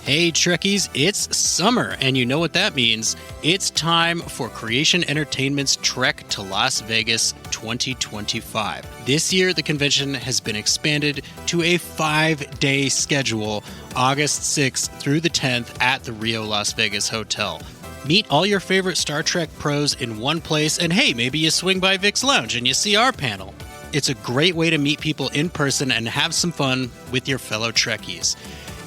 Hey Trekkies, it's summer, and you know what that means. It's time for Creation Entertainment's Trek to Las Vegas 2025. This year, the convention has been expanded to a 5-day schedule, August 6th through the 10th at the Rio Las Vegas Hotel. Meet all your favorite Star Trek pros in one place, and hey, maybe you swing by Vic's Lounge and you see our panel. It's a great way to meet people in person and have some fun with your fellow Trekkies.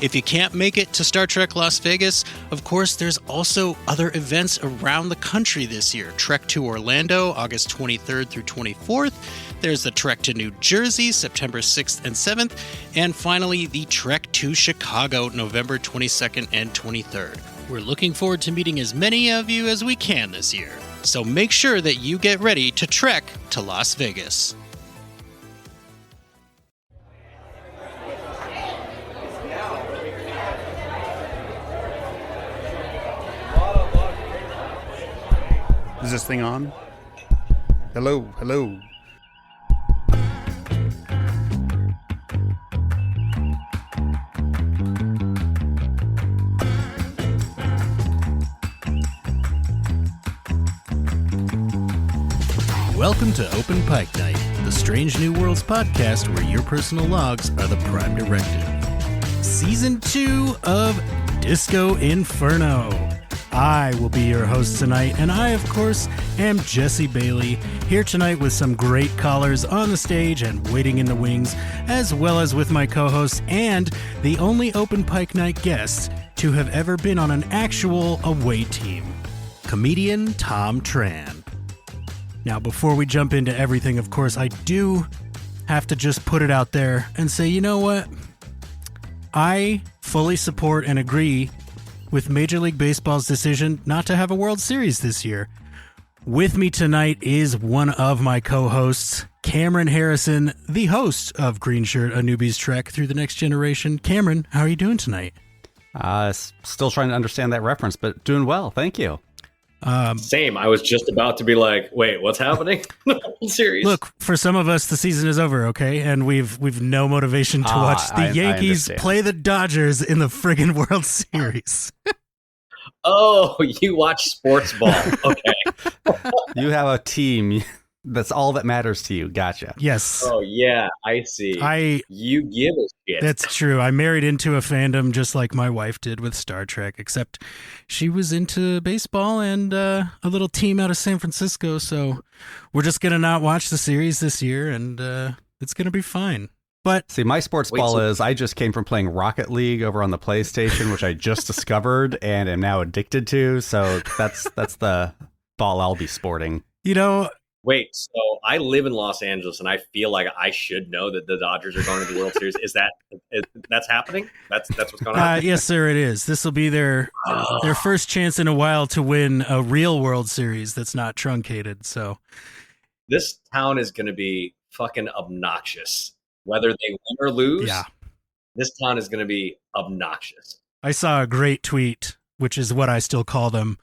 If you can't make it to Star Trek Las Vegas, of course, there's also other events around the country this year. Trek to Orlando, August 23rd through 24th. There's the Trek to New Jersey, September 6th and 7th. And finally, the Trek to Chicago, November 22nd and 23rd. We're looking forward to meeting as many of you as we can this year. So make sure that you get ready to trek to Las Vegas. Is this thing on? Hello, hello. Welcome to Open Pike Night, the Strange New Worlds podcast where your personal logs are the prime directive. Season 2 of Disco Inferno. I will be your host tonight, and I, of course, am Jesse Bailey, here tonight with some great callers on the stage and waiting in the wings, as well as with my co-host and the only Open Pike Night guest to have ever been on an actual away team, comedian Thom Tran. Now, before we jump into everything, of course, I do have to just put it out there and say, you know what? I fully support and agree with Major League Baseball's decision not to have a World Series this year. With me tonight is one of my co-hosts, Cameron Harrison, the host of Green Shirt, A Newbie's Trek Through the Next Generation. Cameron, how are you doing tonight? Still trying to understand that reference, but doing well. Thank you. Same. I was just about to be like, wait, what's happening? Series. Look, for some of us, the season is over, okay? And we've no motivation to watch the Yankees play the Dodgers in the friggin' World Series. Oh, you watch sports ball. Okay. You have a team. That's all that matters to you. Gotcha. Yes. Oh, yeah, I see. You give a shit. That's true. I married into a fandom just like my wife did with Star Trek, except she was into baseball and a little team out of San Francisco. So we're just going to not watch the series this year, and it's going to be fine. But see, my sports ball is I just came from playing Rocket League over on the PlayStation, which I just discovered and am now addicted to. So that's the ball I'll be sporting. You know, wait, so I live in Los Angeles, and I feel like I should know that the Dodgers are going to the World Series. That's happening? That's what's going on? Yes, sir, it is. This will be their first chance in a while to win a real World Series that's not truncated. So this town is going to be fucking obnoxious. Whether they win or lose, this town is going to be obnoxious. I saw a great tweet, which is what I still call them,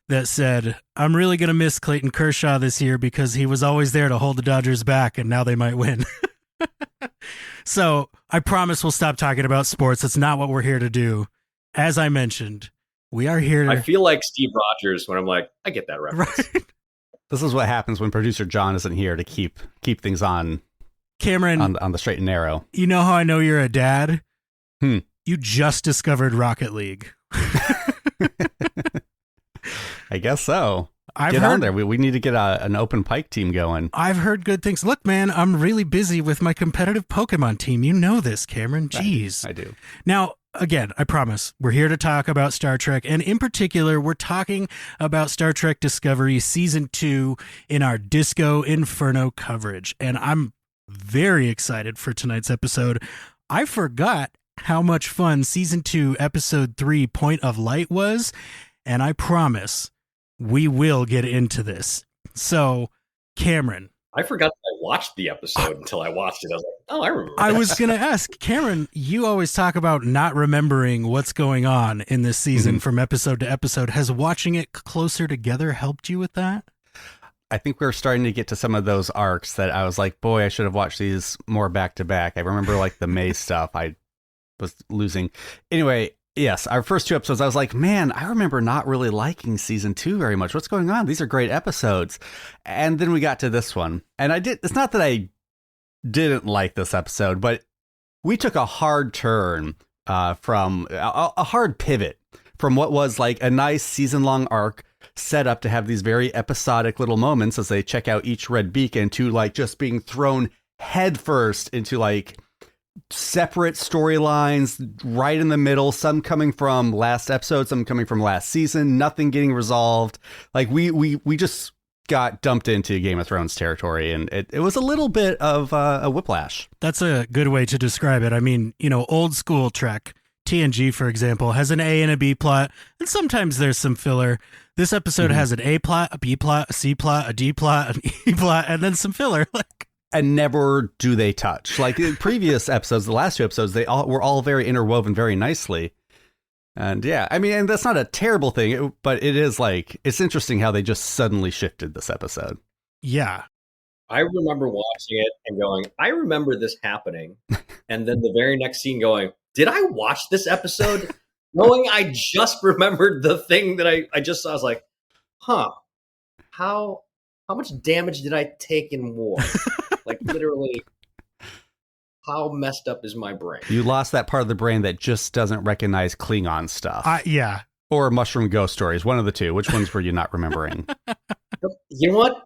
that said, I'm really going to miss Clayton Kershaw this year because he was always there to hold the Dodgers back, and now they might win. So I promise we'll stop talking about sports. That's not what we're here to do. As I mentioned, we are here. I feel like Steve Rogers when I'm like, I get that reference. Right? This is what happens when producer John isn't here to keep things on. Cameron, on the straight and narrow. You know how I know you're a dad? You just discovered Rocket League. I guess so. Get on there. We need to get an open pike team going. I've heard good things. Look, man, I'm really busy with my competitive Pokemon team. You know this, Cameron. Jeez. I do. Now, again, I promise, we're here to talk about Star Trek. And in particular, we're talking about Star Trek Discovery Season 2 in our Disco Inferno coverage. And I'm very excited for tonight's episode. I forgot how much fun Season 2, Episode 3, Point of Light was. And I promise we will get into this. So, Cameron. I forgot that I watched the episode until I watched it. I was like, oh, I remember. I was going to ask, Cameron, you always talk about not remembering what's going on in this season from episode to episode. Has watching it closer together helped you with that? I think we're starting to get to some of those arcs that I was like, boy, I should have watched these more back to back. I remember like the May stuff. I was losing. Anyway, Yes, our first 2 episodes, I was like, man, I remember not really liking season 2 very much. What's going on? These are great episodes. And then we got to this one. And it's not that I didn't like this episode, but we took a hard turn from a hard pivot from what was like a nice season-long arc set up to have these very episodic little moments as they check out each red beacon to like just being thrown headfirst into like separate storylines right in the middle, some coming from last episode, some coming from last season, nothing getting resolved. Like we just got dumped into Game of Thrones territory, and it was a little bit of a whiplash. That's a good way to describe it. I mean, old school Trek, TNG, for example, has an A and a B plot, and sometimes there's some filler. This episode has an A plot, a B plot, a C plot, a D plot, an E plot, and then some filler. And never do they touch. Like in previous episodes, the last 2 episodes, they were all very interwoven very nicely. And yeah, I mean, and that's not a terrible thing, but it is like, it's interesting how they just suddenly shifted this episode. Yeah. I remember watching it and going, I remember this happening. And then the very next scene going, did I watch this episode? Knowing I just remembered the thing that I just saw. I was like, how much damage did I take in war? Like literally, how messed up is my brain? You lost that part of the brain that just doesn't recognize Klingon stuff. Yeah. Or mushroom ghost stories. One of the two. Which ones were you not remembering? You know what?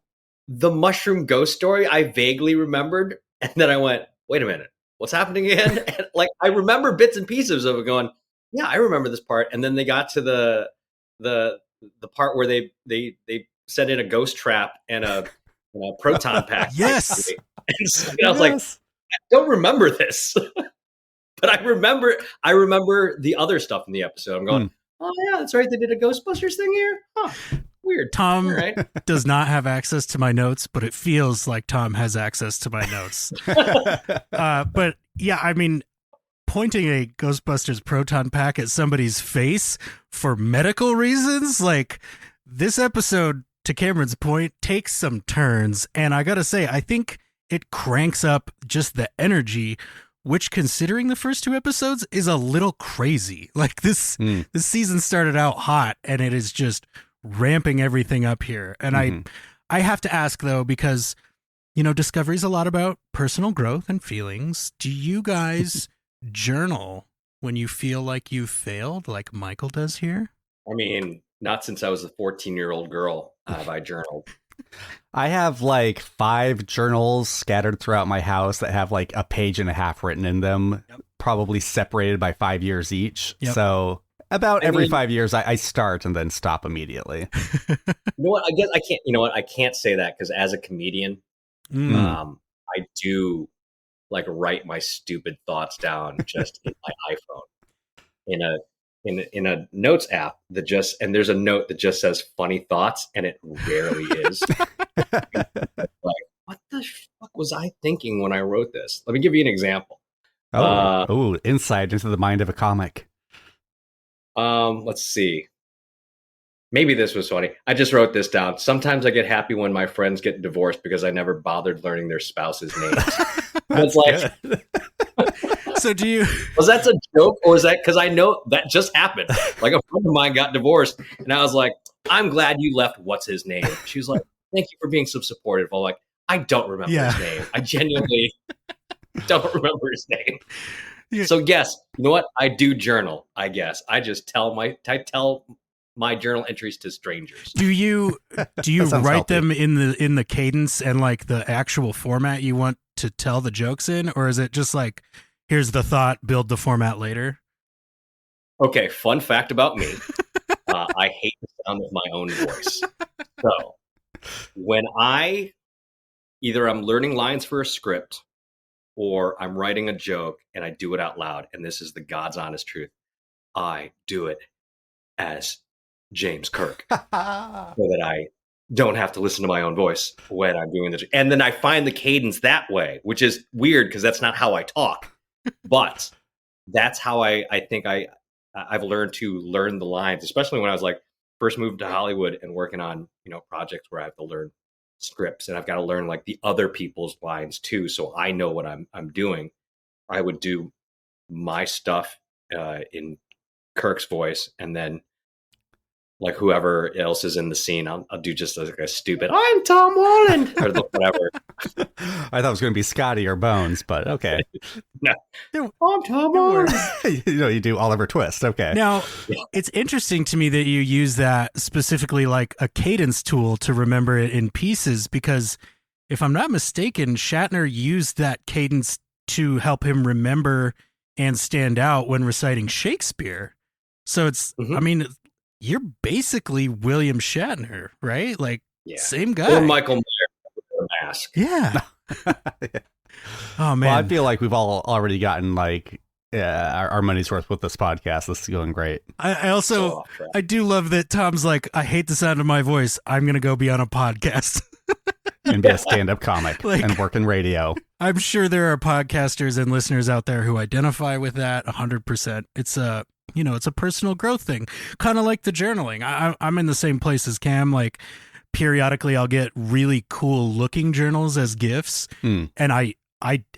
The mushroom ghost story I vaguely remembered. And then I went, wait a minute, what's happening again? And like, I remember bits and pieces of it going, yeah, I remember this part. And then they got to the part where they set in a ghost trap and a proton pack. Yes. And so I was like, I don't remember this, but I remember the other stuff in the episode. I'm going, oh yeah, that's right. They did a Ghostbusters thing here. Huh. Weird. Tom does not have access to my notes, but it feels like Tom has access to my notes. But yeah, I mean, pointing a Ghostbusters proton pack at somebody's face for medical reasons, like this episode, to Cameron's point, takes some turns. And I gotta say, I think it cranks up just the energy, which, considering the first 2 episodes, is a little crazy. Like this season started out hot, and it is just ramping everything up here. And I have to ask, though, because, Discovery's a lot about personal growth and feelings. Do you guys journal when you feel like you've failed, like Michael does here? I mean, not since I was a 14-year-old girl have I journaled. I have like 5 journals scattered throughout my house that have like a page and a half written in them, probably separated by 5 years each. Yep. So about every 5 years, I start and then stop immediately. You know what? I guess I can't. You know what? I can't say that because as a comedian, I do like write my stupid thoughts down just in my iPhone in a notes app that and there's a note that just says funny thoughts, and it rarely is. Like, what the fuck was I thinking when I wrote this? Let me give you an example. Insight into the mind of a comic. Let's see. Maybe this was funny. I just wrote this down. Sometimes I get happy when my friends get divorced because I never bothered learning their spouse's names. It's like, so was that a joke, or is that because I know that just happened? Like a friend of mine got divorced, and I was like, I'm glad you left. What's his name? She was like, thank you for being so supportive. I'm like, I don't remember his name. I genuinely don't remember his name. Yeah. So yes, you know what? I do journal, I guess. I just tell my journal entries to strangers. Do you write them in the cadence and like the actual format you want to tell the jokes in, or is it just like, here's the thought, build the format later? Okay, fun fact about me. I hate the sound of my own voice. So when either I'm learning lines for a script or I'm writing a joke and I do it out loud, and this is the God's honest truth, I do it as James Kirk so that I don't have to listen to my own voice when I'm doing this. And then I find the cadence that way, which is weird because that's not how I talk, but that's how I think I've learned to learn the lines, especially when I was like first moved to Hollywood and working on, projects where I have to learn scripts and I've got to learn like the other people's lines too. So I know what I'm doing. I would do my stuff in Kirk's voice, and then like whoever else is in the scene, I'll do just like a stupid "I'm Tom Holland" or whatever. I thought it was going to be Scotty or Bones, but okay. No, I'm Tom Holland. You do Oliver Twist. Okay. Now, it's interesting to me that you use that specifically like a cadence tool to remember it in pieces, because if I'm not mistaken, Shatner used that cadence to help him remember and stand out when reciting Shakespeare. So it's, I mean, you're basically William Shatner, right? Like, same guy. Or Michael Myers with a mask. Yeah. Oh, man. Well, I feel like we've all already gotten like our money's worth with this podcast. This is going great. I also, I do love that Tom's like, I hate the sound of my voice. I'm going to go be on a podcast. And be a stand-up comic Like, and work in radio. I'm sure there are podcasters and listeners out there who identify with that 100%. It's a, you know, it's a personal growth thing, kind of like the journaling. I'm in the same place as Cam. Like, periodically I'll get really cool looking journals as gifts, and I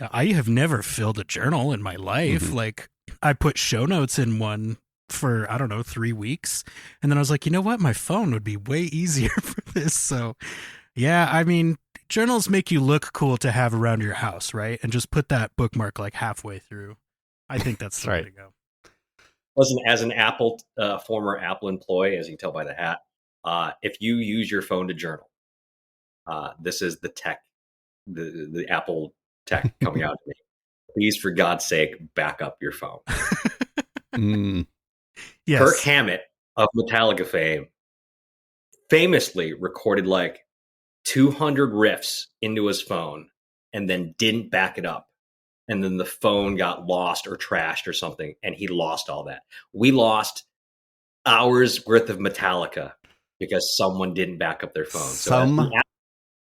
have never filled a journal in my life. Like, I put show notes in one for, I don't know, 3 weeks, and then I was like, you know what, my phone would be way easier for this. So yeah, I mean, journals make you look cool to have around your house, right? And just put that bookmark like halfway through. I think that's the way to go. Listen, as an former Apple employee, as you can tell by the hat, if you use your phone to journal, this is the tech, the Apple tech coming out to me. Please, for God's sake, back up your phone. Yes. Kirk Hammett of Metallica fame famously recorded like 200 riffs into his phone and then didn't back it up. And then the phone got lost or trashed or something, and he lost all that. We lost hours worth of Metallica because someone didn't back up their phone. Some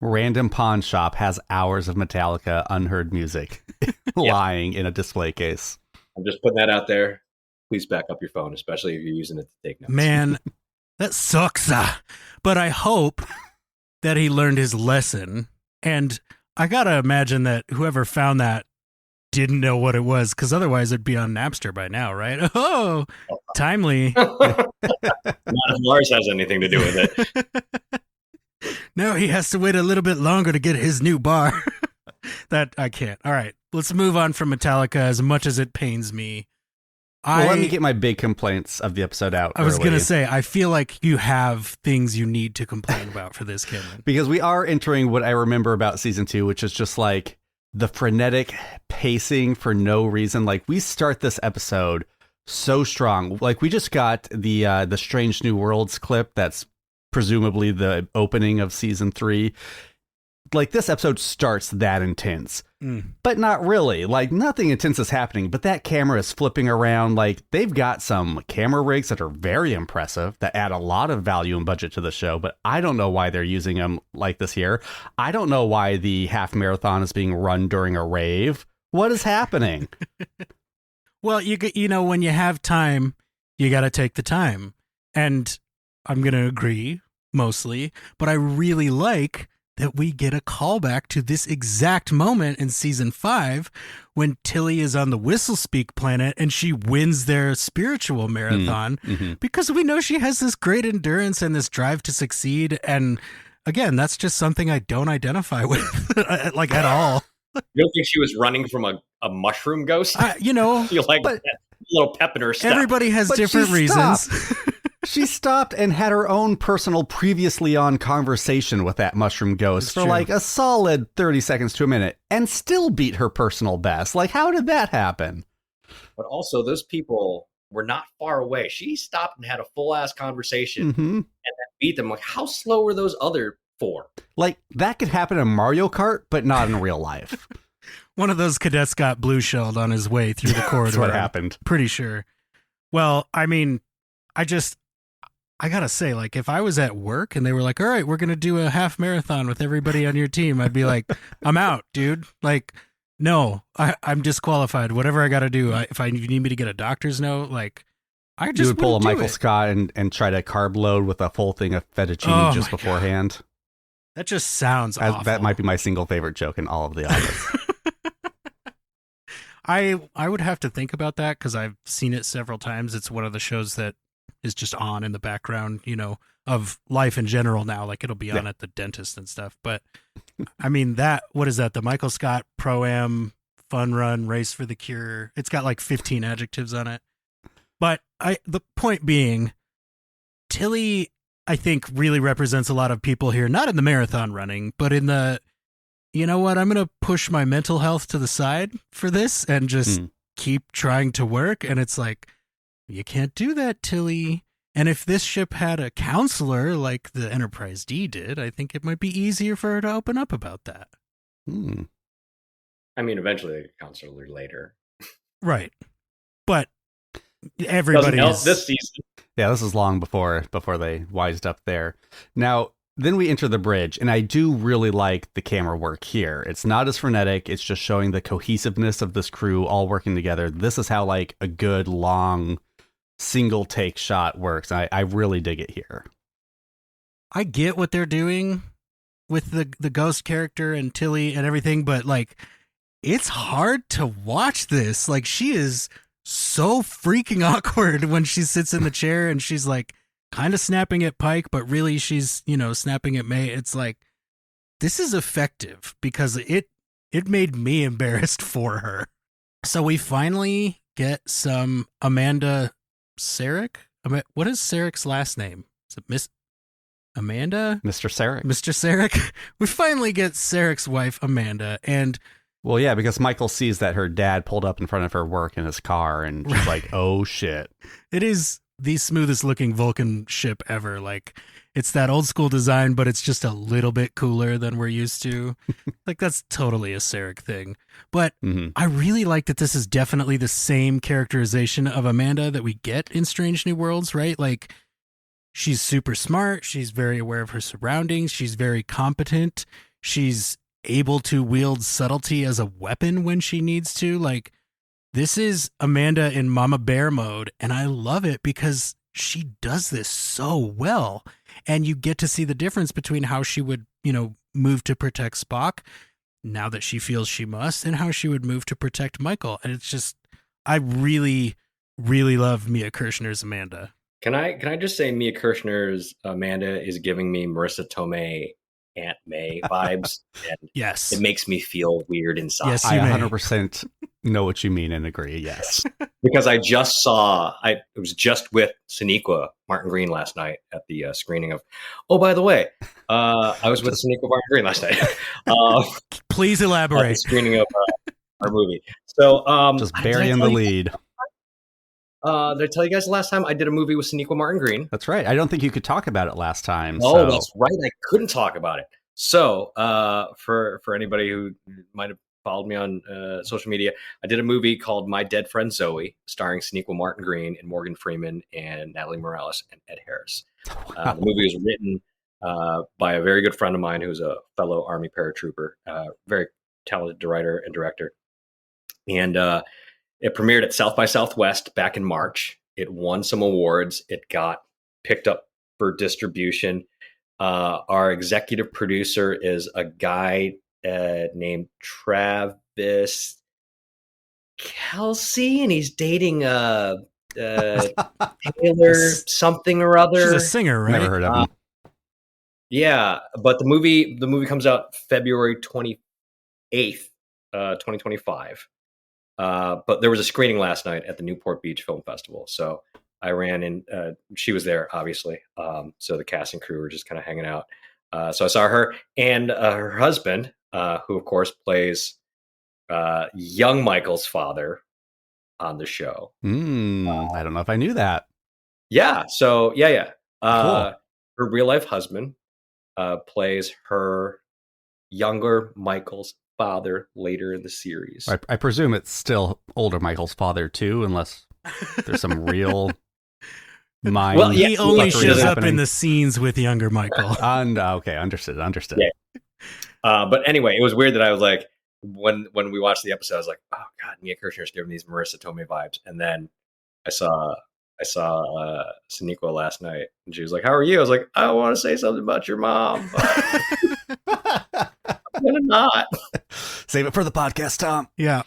random pawn shop has hours of Metallica unheard music lying in a display case. I'm just putting that out there. Please back up your phone, especially if you're using it to take notes. Man, that sucks. But I hope that he learned his lesson. And I got to imagine that whoever found that didn't know what it was, because otherwise it'd be on Napster by now, right? Oh, timely. Not if Lars has anything to do with it. No, he has to wait a little bit longer to get his new bar. That I can't. All right, let's move on from Metallica, as much as it pains me. Well, let me get my big complaints of the episode out. I was going to say, I feel like you have things you need to complain about for this, Cameron. Because we are entering what I remember about season 2, which is just like the frenetic pacing for no reason. Like, we start this episode so strong. Like, we just got the Strange New Worlds clip that's presumably the opening of season 3. Like, this episode starts that intense, but not really. Like, nothing intense is happening, but that camera is flipping around. Like, they've got some camera rigs that are very impressive, that add a lot of value and budget to the show, but I don't know why they're using them like this here. I don't know why the half marathon is being run during a rave. What is happening? Well, you know, when you have time, you got to take the time. And I'm going to agree, mostly, but I really like that we get a callback to this exact moment in season 5 when Tilly is on the Whistlespeak planet and she wins their spiritual marathon, because we know she has this great endurance and this drive to succeed. And again, that's just something I don't identify with like at all. You don't think she was running from a mushroom ghost? You know, you like that little pep in her step. Everybody has different reasons. She stopped and had her own personal previously on conversation with that mushroom ghost for like a solid 30 seconds to a minute and still beat her personal best. Like, how did that happen? But also, those people were not far away. She stopped and had a full ass conversation and then beat them. Like, how slow were those other 4? Like, that could happen in Mario Kart, but not in real life. One of those cadets got blue shelled on his way through the corridor. That's what happened. Pretty sure. Well, I mean, I gotta say, like, if I was at work and they were like, all right, we're going to do a half marathon with everybody on your team, I'd be like, I'm out, dude. Like, no, I'm disqualified. Whatever I got to do. If you need me to get a doctor's note, like, I just would pull a Michael it. Scott and try to carb load with a full thing of fettuccine just beforehand. God. That just sounds awful. That might be my single favorite joke in all of The Office. I would have to think about that because I've seen it several times. It's one of the shows that is just on in the background, of life in general now. Like it'll be on at the dentist and stuff. But I mean, what is that? The Michael Scott Pro-Am Fun Run Race for the Cure. It's got like 15 adjectives on it. But the point being, Tilly, I think, really represents a lot of people here, not in the marathon running, but in the, you know what, I'm going to push my mental health to the side for this and just keep trying to work. And it's like, you can't do that, Tilly. And if this ship had a counselor like the Enterprise D did, I think it might be easier for her to open up about that. I mean, eventually a counselor later. Right. But everybody is... this season. Yeah, this is long before they wised up there. Now, then we enter the bridge, and I do really like the camera work here. It's not as frenetic. It's just showing the cohesiveness of this crew all working together. This is how like a good long single take shot works. I really dig it here. I get what they're doing with the ghost character and Tilly and everything, but like it's hard to watch this. Like she is so freaking awkward when she sits in the chair and she's like kind of snapping at Pike, but really she's, snapping at May. It's like, this is effective because it made me embarrassed for her. So we finally get some Amanda Sarek. What is Sarek's last name? Is it Miss Amanda? Mr. Sarek. Mr. Sarek. We finally get Sarek's wife, Amanda, and well, yeah, because Michael sees that her dad pulled up in front of her work in his car, and she's like, oh, shit. It is the smoothest looking Vulcan ship ever. Like, it's that old school design, but it's just a little bit cooler than we're used to. Like, that's totally a Sarek thing. But I really like that this is definitely the same characterization of Amanda that we get in Strange New Worlds, right? Like, she's super smart. She's very aware of her surroundings. She's very competent. She's able to wield subtlety as a weapon when she needs to. Like, this is Amanda in Mama Bear mode, and I love it because she does this so well. And you get to see the difference between how she would, move to protect Spock now that she feels she must, and how she would move to protect Michael. And it's just, I really, really love Mia Kirshner's Amanda. Can I just say Mia Kirshner's Amanda is giving me Marissa Tomei Aunt May vibes, and yes, it makes me feel weird inside. Yes, I 100% know what you mean and agree. Yes, because I was just with Sonequa Martin Green last night at the screening of. Oh, by the way, I was with Sonequa Martin Green last night. Please elaborate. At the screening of our movie. So just burying the lead. Did I tell you guys last time I did a movie with Sonequa Martin Green? That's right. I don't think you could talk about it last time. Oh, that's right. I couldn't talk about it. So for anybody who might have followed me on social media, I did a movie called My Dead Friend Zoe, starring Sonequa Martin Green and Morgan Freeman and Natalie Morales and Ed Harris. Wow. The movie was written by a very good friend of mine who's a fellow Army paratrooper, very talented writer and director. And it premiered at South by Southwest back in March. It won some awards. It got picked up for distribution. Our executive producer is a guy named Travis Kelsey, and he's dating Taylor something or other. She's a singer, right? Never heard of him. Yeah, but the movie comes out February 28th, 2025. But there was a screening last night at the Newport Beach Film Festival. So I ran in, she was there, obviously. So the cast and crew were just kind of hanging out. So I saw her and her husband, who, of course, plays young Michael's father on the show. I don't know if I knew that. Yeah. So, yeah. Cool. Her real life husband plays her younger Michael's father later in the series. I presume it's still older Michael's father too, unless there's some real mind. Well, he only shows up happening in the scenes with younger Michael. Okay, understood. Yeah. But anyway, it was weird that I was like, when we watched the episode, I was like, oh god, Mia Kirshner's giving these Marissa Tomei vibes. And then I saw Sonequa last night, and she was like, "How are you?" I was like, "I want to say something about your mom." I'm gonna not save it for the podcast, Tom. Yeah.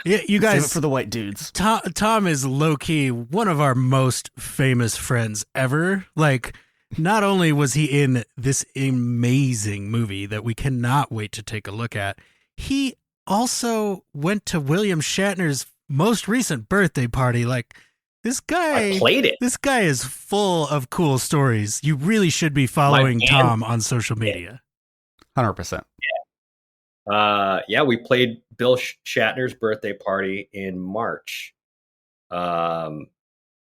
Yeah, you Save guys, it for the white dudes. Tom is low key one of our most famous friends ever. Like, not only was he in this amazing movie that we cannot wait to take a look at, he also went to William Shatner's most recent birthday party. Like, this guy I played it. This guy is full of cool stories. You really should be following Tom on social media. 100%. Yeah, we played Bill Shatner's birthday party in March,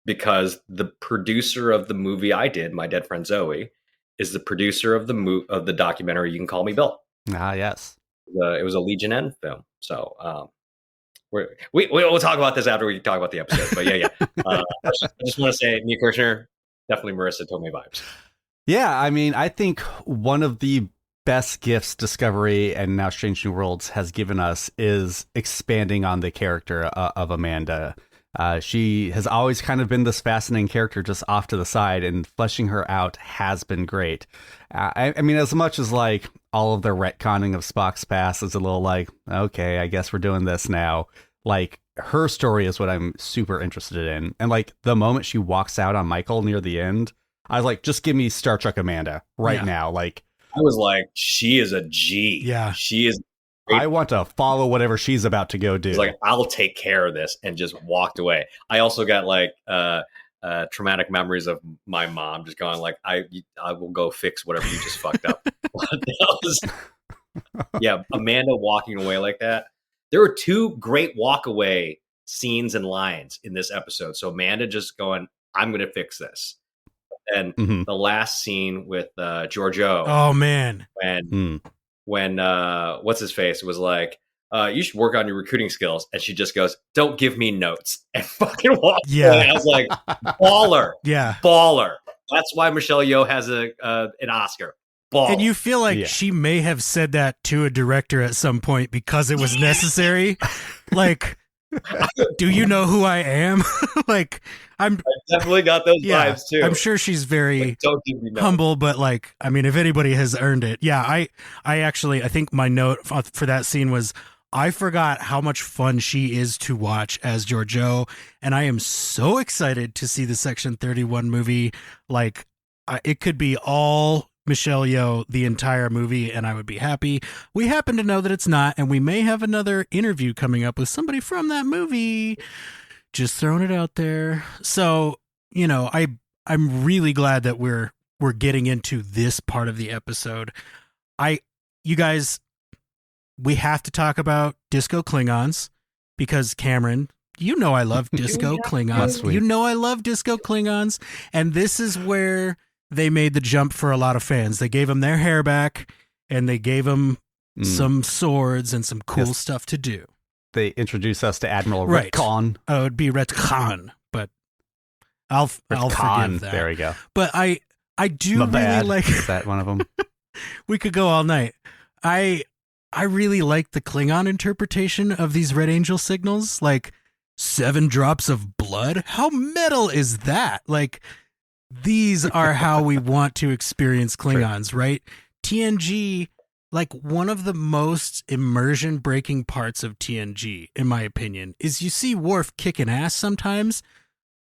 because the producer of the movie I did, My Dead Friend Zoe, is the producer of the documentary You Can Call Me Bill. Ah, yes. It was a Legion N film, so we'll talk about this after we talk about the episode. But yeah. I just want to say, Mia Kirshner, definitely Marissa Tomei vibes. Yeah, I mean, I think one of the best gifts Discovery and now Strange New Worlds has given us is expanding on the character of Amanda. She has always kind of been this fascinating character just off to the side, and fleshing her out has been great. I mean, as much as like all of the retconning of Spock's past is a little like, okay, I guess we're doing this now. Like, her story is what I'm super interested in. And like the moment she walks out on Michael near the end, I was like, just give me Star Trek Amanda right now. Like, I was like, she is a G. Yeah. She is. I want to follow whatever she's about to go do. It's like, I'll take care of this, and just walked away. I also got like traumatic memories of my mom just going like, I will go fix whatever you just fucked up. Yeah, Amanda walking away like that. There were two great walk away scenes and lines in this episode. So Amanda just going, I'm going to fix this. And the last scene with Giorgio. Oh man. When what's his face was like, you should work on your recruiting skills, and she just goes, don't give me notes, and fucking walks away. I was like, baller. Yeah. Baller. That's why Michelle Yeoh has an Oscar. Baller. And you feel like she may have said that to a director at some point because it was necessary. Like, do you know who I am? Like, I definitely got those vibes too. I'm sure she's very like, don't give me notes. Humble, but like, I mean, if anybody has earned it. Yeah, I think my note for that scene was, I forgot how much fun she is to watch as Giorgio, and I am so excited to see the Section 31 movie. Like, it could be all Michelle Yeoh the entire movie, and I would be happy. We happen to know that it's not, and we may have another interview coming up with somebody from that movie. Just throwing it out there. So, you know, I'm really glad that we're getting into this part of the episode. You guys, we have to talk about Disco Klingons, because Cameron, you know I love Disco Klingons. You know I love Disco Klingons, and this is where they made the jump for a lot of fans. They gave them their hair back, and they gave them some swords and some cool stuff to do. They introduce us to Admiral Retcon. Oh, it'd be Retcon, but I'll forgive that. There we go. But I do really like. Is that one of them? We could go all night. I really like the Klingon interpretation of these Red Angel signals, like 7 drops of blood. How metal is that? Like, these are how we want to experience Klingons, right? TNG, like, one of the most immersion breaking parts of TNG, in my opinion, is you see Worf kicking ass sometimes,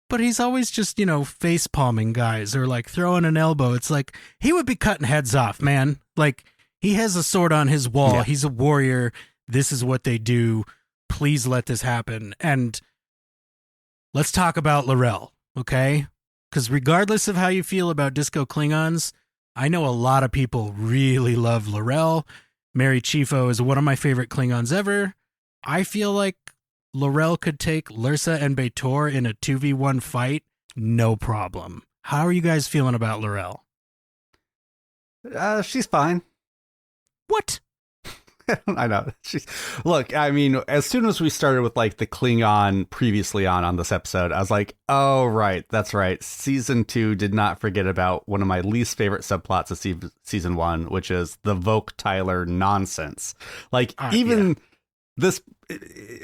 but he's always just, you know, face palming guys or like throwing an elbow. It's like, he would be cutting heads off, man. Like, he has a sword on his wall. Yeah. He's a warrior. This is what they do. Please let this happen. And let's talk about L'Rell, okay? Because regardless of how you feel about Disco Klingons, I know a lot of people really love L'Rell. Mary Chieffo is one of my favorite Klingons ever. I feel like L'Rell could take Lursa and B'Etor in a 2v1 fight, no problem. How are you guys feeling about L'Rell? She's fine. What? I know. Look, I mean, as soon as we started with like the Klingon previously on this episode, I was like, oh, right. That's right. Season 2 did not forget about one of my least favorite subplots of season 1, which is the Voke Tyler nonsense. Like, even this,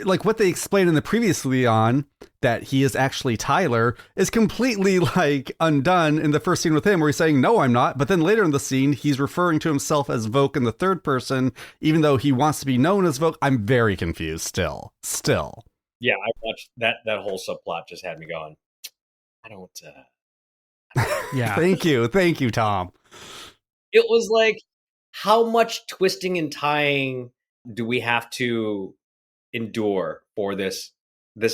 like what they explained in the previously on, that he is actually Tyler, is completely like undone in the first scene with him where he's saying, no, I'm not. But then later in the scene, he's referring to himself as Voke in the third person, even though he wants to be known as Voke. I'm very confused still. Yeah, I watched that whole subplot just had me going, I don't Yeah. Thank you, Tom. It was like, how much twisting and tying do we have to endure for this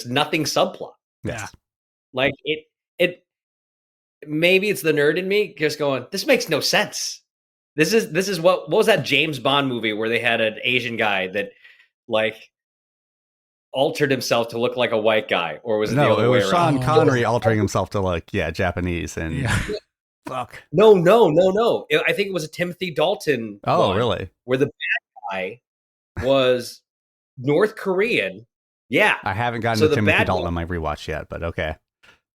nothing subplot? Yes. Like it maybe it's the nerd in me just going, this makes no sense. This is what was that James Bond movie where they had an Asian guy that like altered himself to look like a white guy, or was it the other way was around? Sean Connery altering himself to look Japanese and fuck. No. I think it was a Timothy Dalton. Oh, one, really? Where the bad guy was North Korean. Yeah. I haven't gotten So to the Timothy bad Dalton guy- on my rewatch yet, but okay.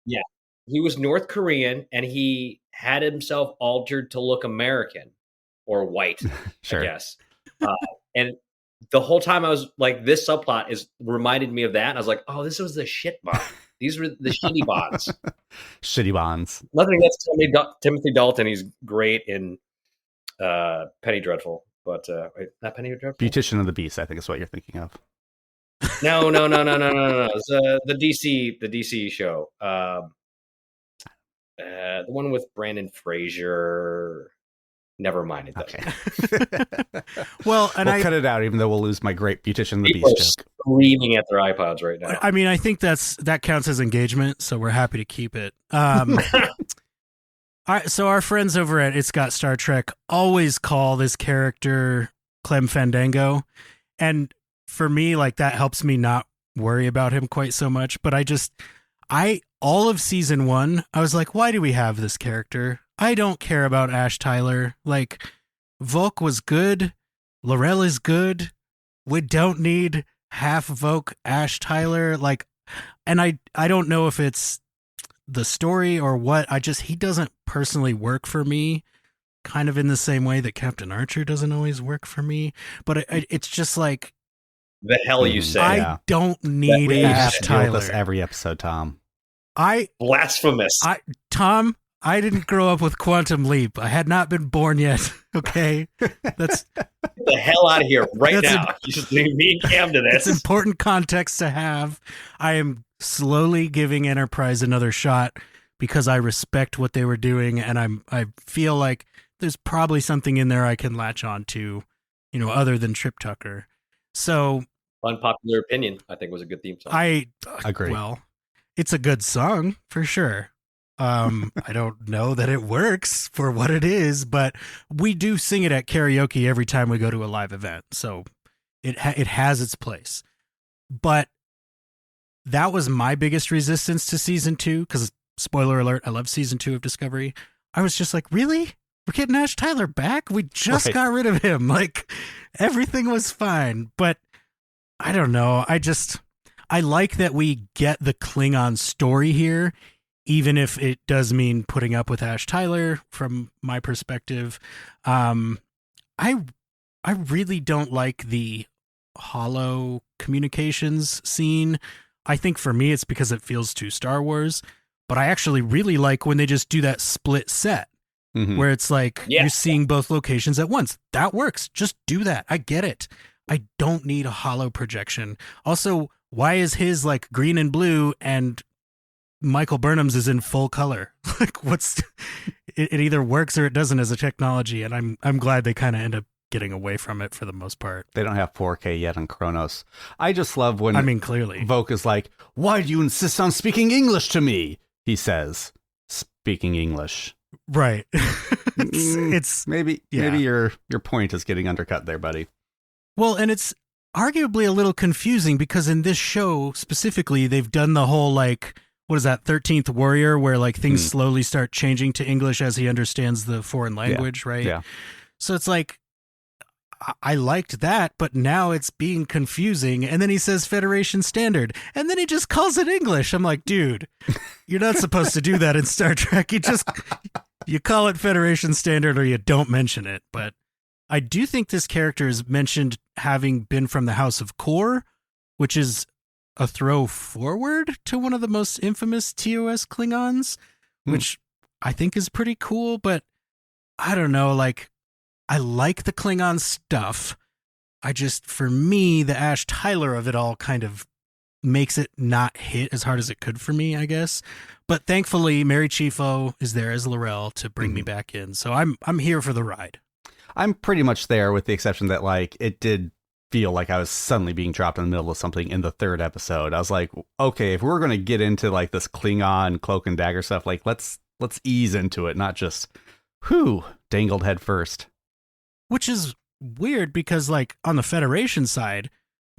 Yeah. He was North Korean and he had himself altered to look American or white, Sure. I guess. And the whole time I was like, this subplot reminded me of that. And I was like, oh, this was the shit bond. These were the shitty bonds. Shitty bonds. Nothing against Timothy Dalton. He's great in Penny Dreadful. But wait, not Penny Dreadful? Beautician of the Beast, I think is what you're thinking of. No. It's the DC show. The one with Brandon Fraser. Never mind. It doesn't. Okay. Well, and we'll cut it out, even though we'll lose my great Beautician of the People Beast are joke. screaming at their iPods right now. I mean, I think that counts as engagement, so we're happy to keep it. All right, so our friends over at It's Got Star Trek always call this character Clem Fandango, and for me, like that helps me not worry about him quite so much. But all of season 1, I was like, why do we have this character? I don't care about Ash Tyler. Like, Voke was good. L'Rell is good. We don't need half Voke Ash Tyler. Like, and I don't know if it's the story or what. He doesn't personally work for me, kind of in the same way that Captain Archer doesn't always work for me. But it's just like, The hell you say? I don't need We have Ash to deal with Tyler. this every episode, Tom. Blasphemous. Tom, I didn't grow up with Quantum Leap. I had not been born yet. Okay, that's Get the hell out of here right That's now. You should leave me and Cam to it's this. important context to have. I am slowly giving Enterprise another shot because I respect what they were doing, and I feel like there's probably something in there I can latch on to, other than Trip Tucker. So Unpopular opinion, I think was a good theme song. I Agree. Well, it's a good song for sure. I don't know that it works for what it is, but we do sing it at karaoke every time we go to a live event, so it has its place. But that was my biggest resistance to season 2, because spoiler alert, I love season 2 of Discovery. I was just like, really? We're getting Ash Tyler back? We just Right. got rid of him. Like, everything was fine, but I don't know. I like that we get the Klingon story here, even if it does mean putting up with Ash Tyler from my perspective. I really don't like the holo communications scene. I think for me it's because it feels too Star Wars, but I actually really like when they just do that split set Mhm. where it's like Yeah. you're seeing both locations at once. That works. Just do that. I get it. I don't need a holo projection. Also, why is his like green and blue and Michael Burnham's is in full color? Like, it either works or it doesn't as a technology, and I'm glad they kind of end up getting away from it for the most part. They don't have 4K yet on Kronos. I just love when I mean, clearly. Voke is like, why do you insist on speaking English to me? He says, speaking English. Right. it's Maybe yeah. your point is getting undercut there, buddy. Well, and it's arguably a little confusing because in this show specifically, they've done the whole like, what is that, 13th Warrior, where like things slowly start changing to English as he understands the foreign language, right? Yeah. So it's like, I liked that, but now it's being confusing. And then he says Federation Standard, and then he just calls it English. I'm like, dude, you're not supposed to do that in Star Trek. You call it Federation Standard or you don't mention it. But I do think this character is mentioned having been from the House of Kor, which is a throw forward to one of the most infamous TOS Klingons, which I think is pretty cool, but I don't know, like, I like the Klingon stuff. For me, the Ash Tyler of it all kind of makes it not hit as hard as it could for me, I guess. But thankfully, Mary Chieffo is there as L'Rell to bring me back in. So I'm here for the ride. I'm pretty much there, with the exception that, like, it did feel like I was suddenly being dropped in the middle of something in the third episode. I was like, okay, if we're going to get into like this Klingon cloak and dagger stuff, like let's ease into it, not just dangled head first. Which is weird because, like, on the Federation side,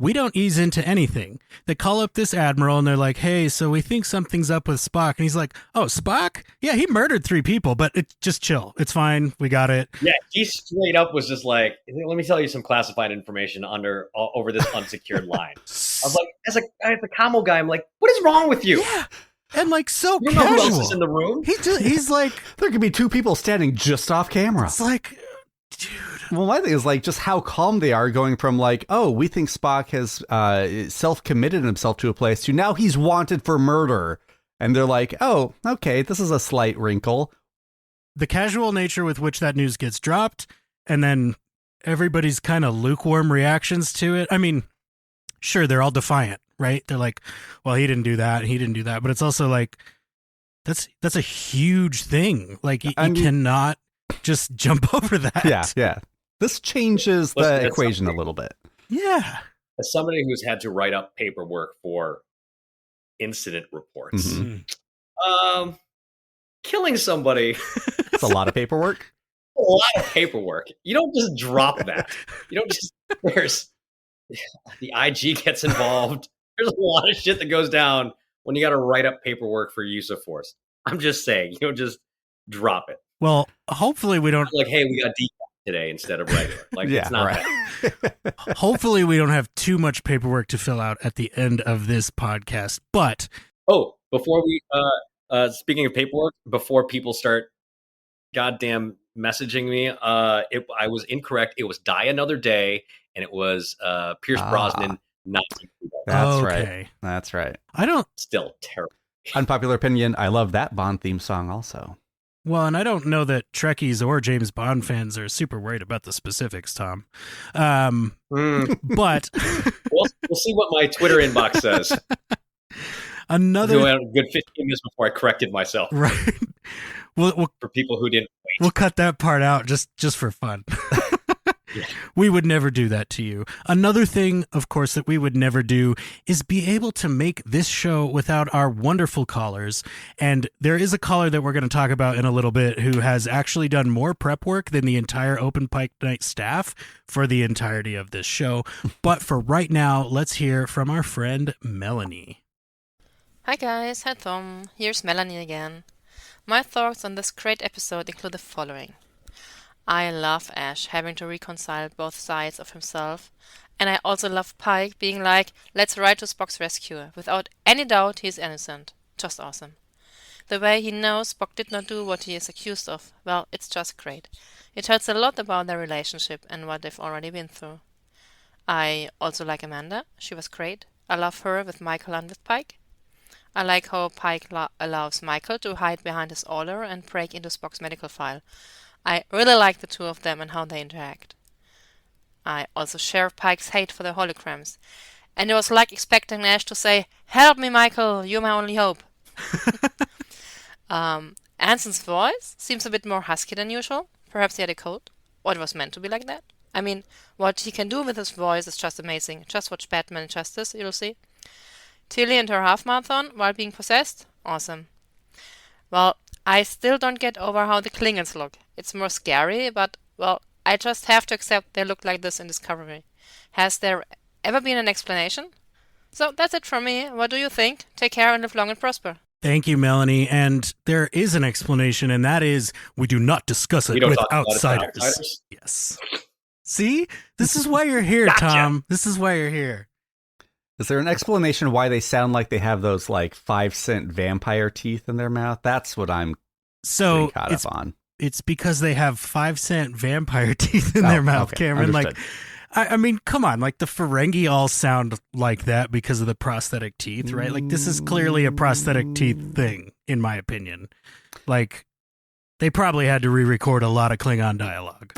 we don't ease into anything. They call up this admiral and they're like, hey, so we think something's up with Spock. And he's like, oh, Spock? Yeah, he murdered 3 people, but just chill. It's fine. We got it. Yeah, he straight up was just like, let me tell you some classified information over this unsecured line. I was like, as a commo guy, I'm like, what is wrong with you? Yeah. And like, so you casual. Know who else is in the room? He's like, there could be 2 people standing just off camera. It's like, dude. Well, my thing is like just how calm they are, going from like, oh, we think Spock has self-committed himself to a place, to now he's wanted for murder. And they're like, oh, okay, this is a slight wrinkle. The casual nature with which that news gets dropped, and then everybody's kind of lukewarm reactions to it. I mean, sure, they're all defiant, right? They're like, well, he didn't do that, he didn't do that. But it's also like, that's a huge thing. Like, you cannot just jump over that. Yeah. This changes the equation a little bit. Yeah. As somebody who's had to write up paperwork for incident reports, killing somebody. It's a lot of paperwork. A lot of paperwork. You don't just drop that. You don't just, the IG gets involved. There's a lot of shit that goes down when you got to write up paperwork for use of force. I'm just saying, you don't just drop it. Well, hopefully we don't. Like, hey, we got decaf today instead of regular. Like, it's not right. Hopefully we don't have too much paperwork to fill out at the end of this podcast. But before we speaking of paperwork, before people start goddamn messaging me, I was incorrect. It was Die Another Day, and it was Pierce Brosnan. Not That's right. That's right. I don't. Still terrible. Unpopular opinion. I love that Bond theme song also. Well, and I don't know that Trekkies or James Bond fans are super worried about the specifics, Tom. But we'll see what my Twitter inbox says. Another a good 15 minutes before I corrected myself. Right. We'll for people who didn't wait. We'll cut that part out just for fun. Yeah. We would never do that to you. Another thing, of course, that we would never do is be able to make this show without our wonderful callers. And there is a caller that we're going to talk about in a little bit who has actually done more prep work than the entire Open Pike Night staff for the entirety of this show. But for right now, let's hear from our friend Melanie. Hi guys, hi Tom. Here's Melanie again. My thoughts on this great episode include the following. I love Ash having to reconcile both sides of himself, and I also love Pike being like, let's ride to Spock's rescue. Without any doubt, he's innocent. Just awesome. The way he knows Spock did not do what he is accused of, well, it's just great. It tells a lot about their relationship and what they've already been through. I also like Amanda. She was great. I love her with Michael and with Pike. I like how Pike allows Michael to hide behind his order and break into Spock's medical file. I really like the two of them and how they interact. I also share Pike's hate for the holograms. And it was like expecting Ash to say, help me, Michael, you're my only hope. Anson's voice seems a bit more husky than usual. Perhaps he had a cold, or it was meant to be like that. I mean, what he can do with his voice is just amazing. Just watch Batman and Justice, you'll see. Tilly and her half marathon while being possessed, awesome. Well, I still don't get over how the Klingons look. It's more scary, but, well, I just have to accept they look like this in Discovery. Has there ever been an explanation? So that's it from me. What do you think? Take care and live long and prosper. Thank you, Melanie. And there is an explanation, and that is we do not discuss it with outsiders. Yes. See? This is why you're here, gotcha. Tom. This is why you're here. Is there an explanation why they sound like they have those like 5-cent vampire teeth in their mouth? That's what I'm caught up on. it's because they have 5-cent vampire teeth in their mouth, okay. Cameron. Understood. Like, I mean, come on. Like, the Ferengi all sound like that because of the prosthetic teeth, right? Like, this is clearly a prosthetic teeth thing, in my opinion. Like, they probably had to re-record a lot of Klingon dialogue.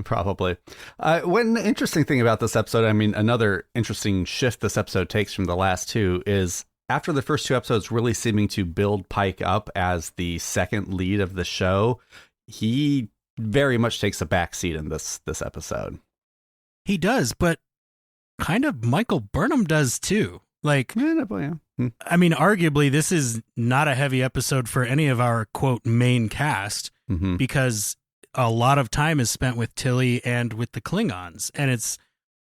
Probably. One interesting thing about this episode, I mean, another interesting shift this episode takes from the last two is after the first two episodes really seeming to build Pike up as the second lead of the show, he very much takes a backseat in this episode. He does, but kind of Michael Burnham does too. Like, Yeah. I mean, arguably, this is not a heavy episode for any of our, quote, main cast, Mm-hmm. because a lot of time is spent with Tilly and with the Klingons. And it's,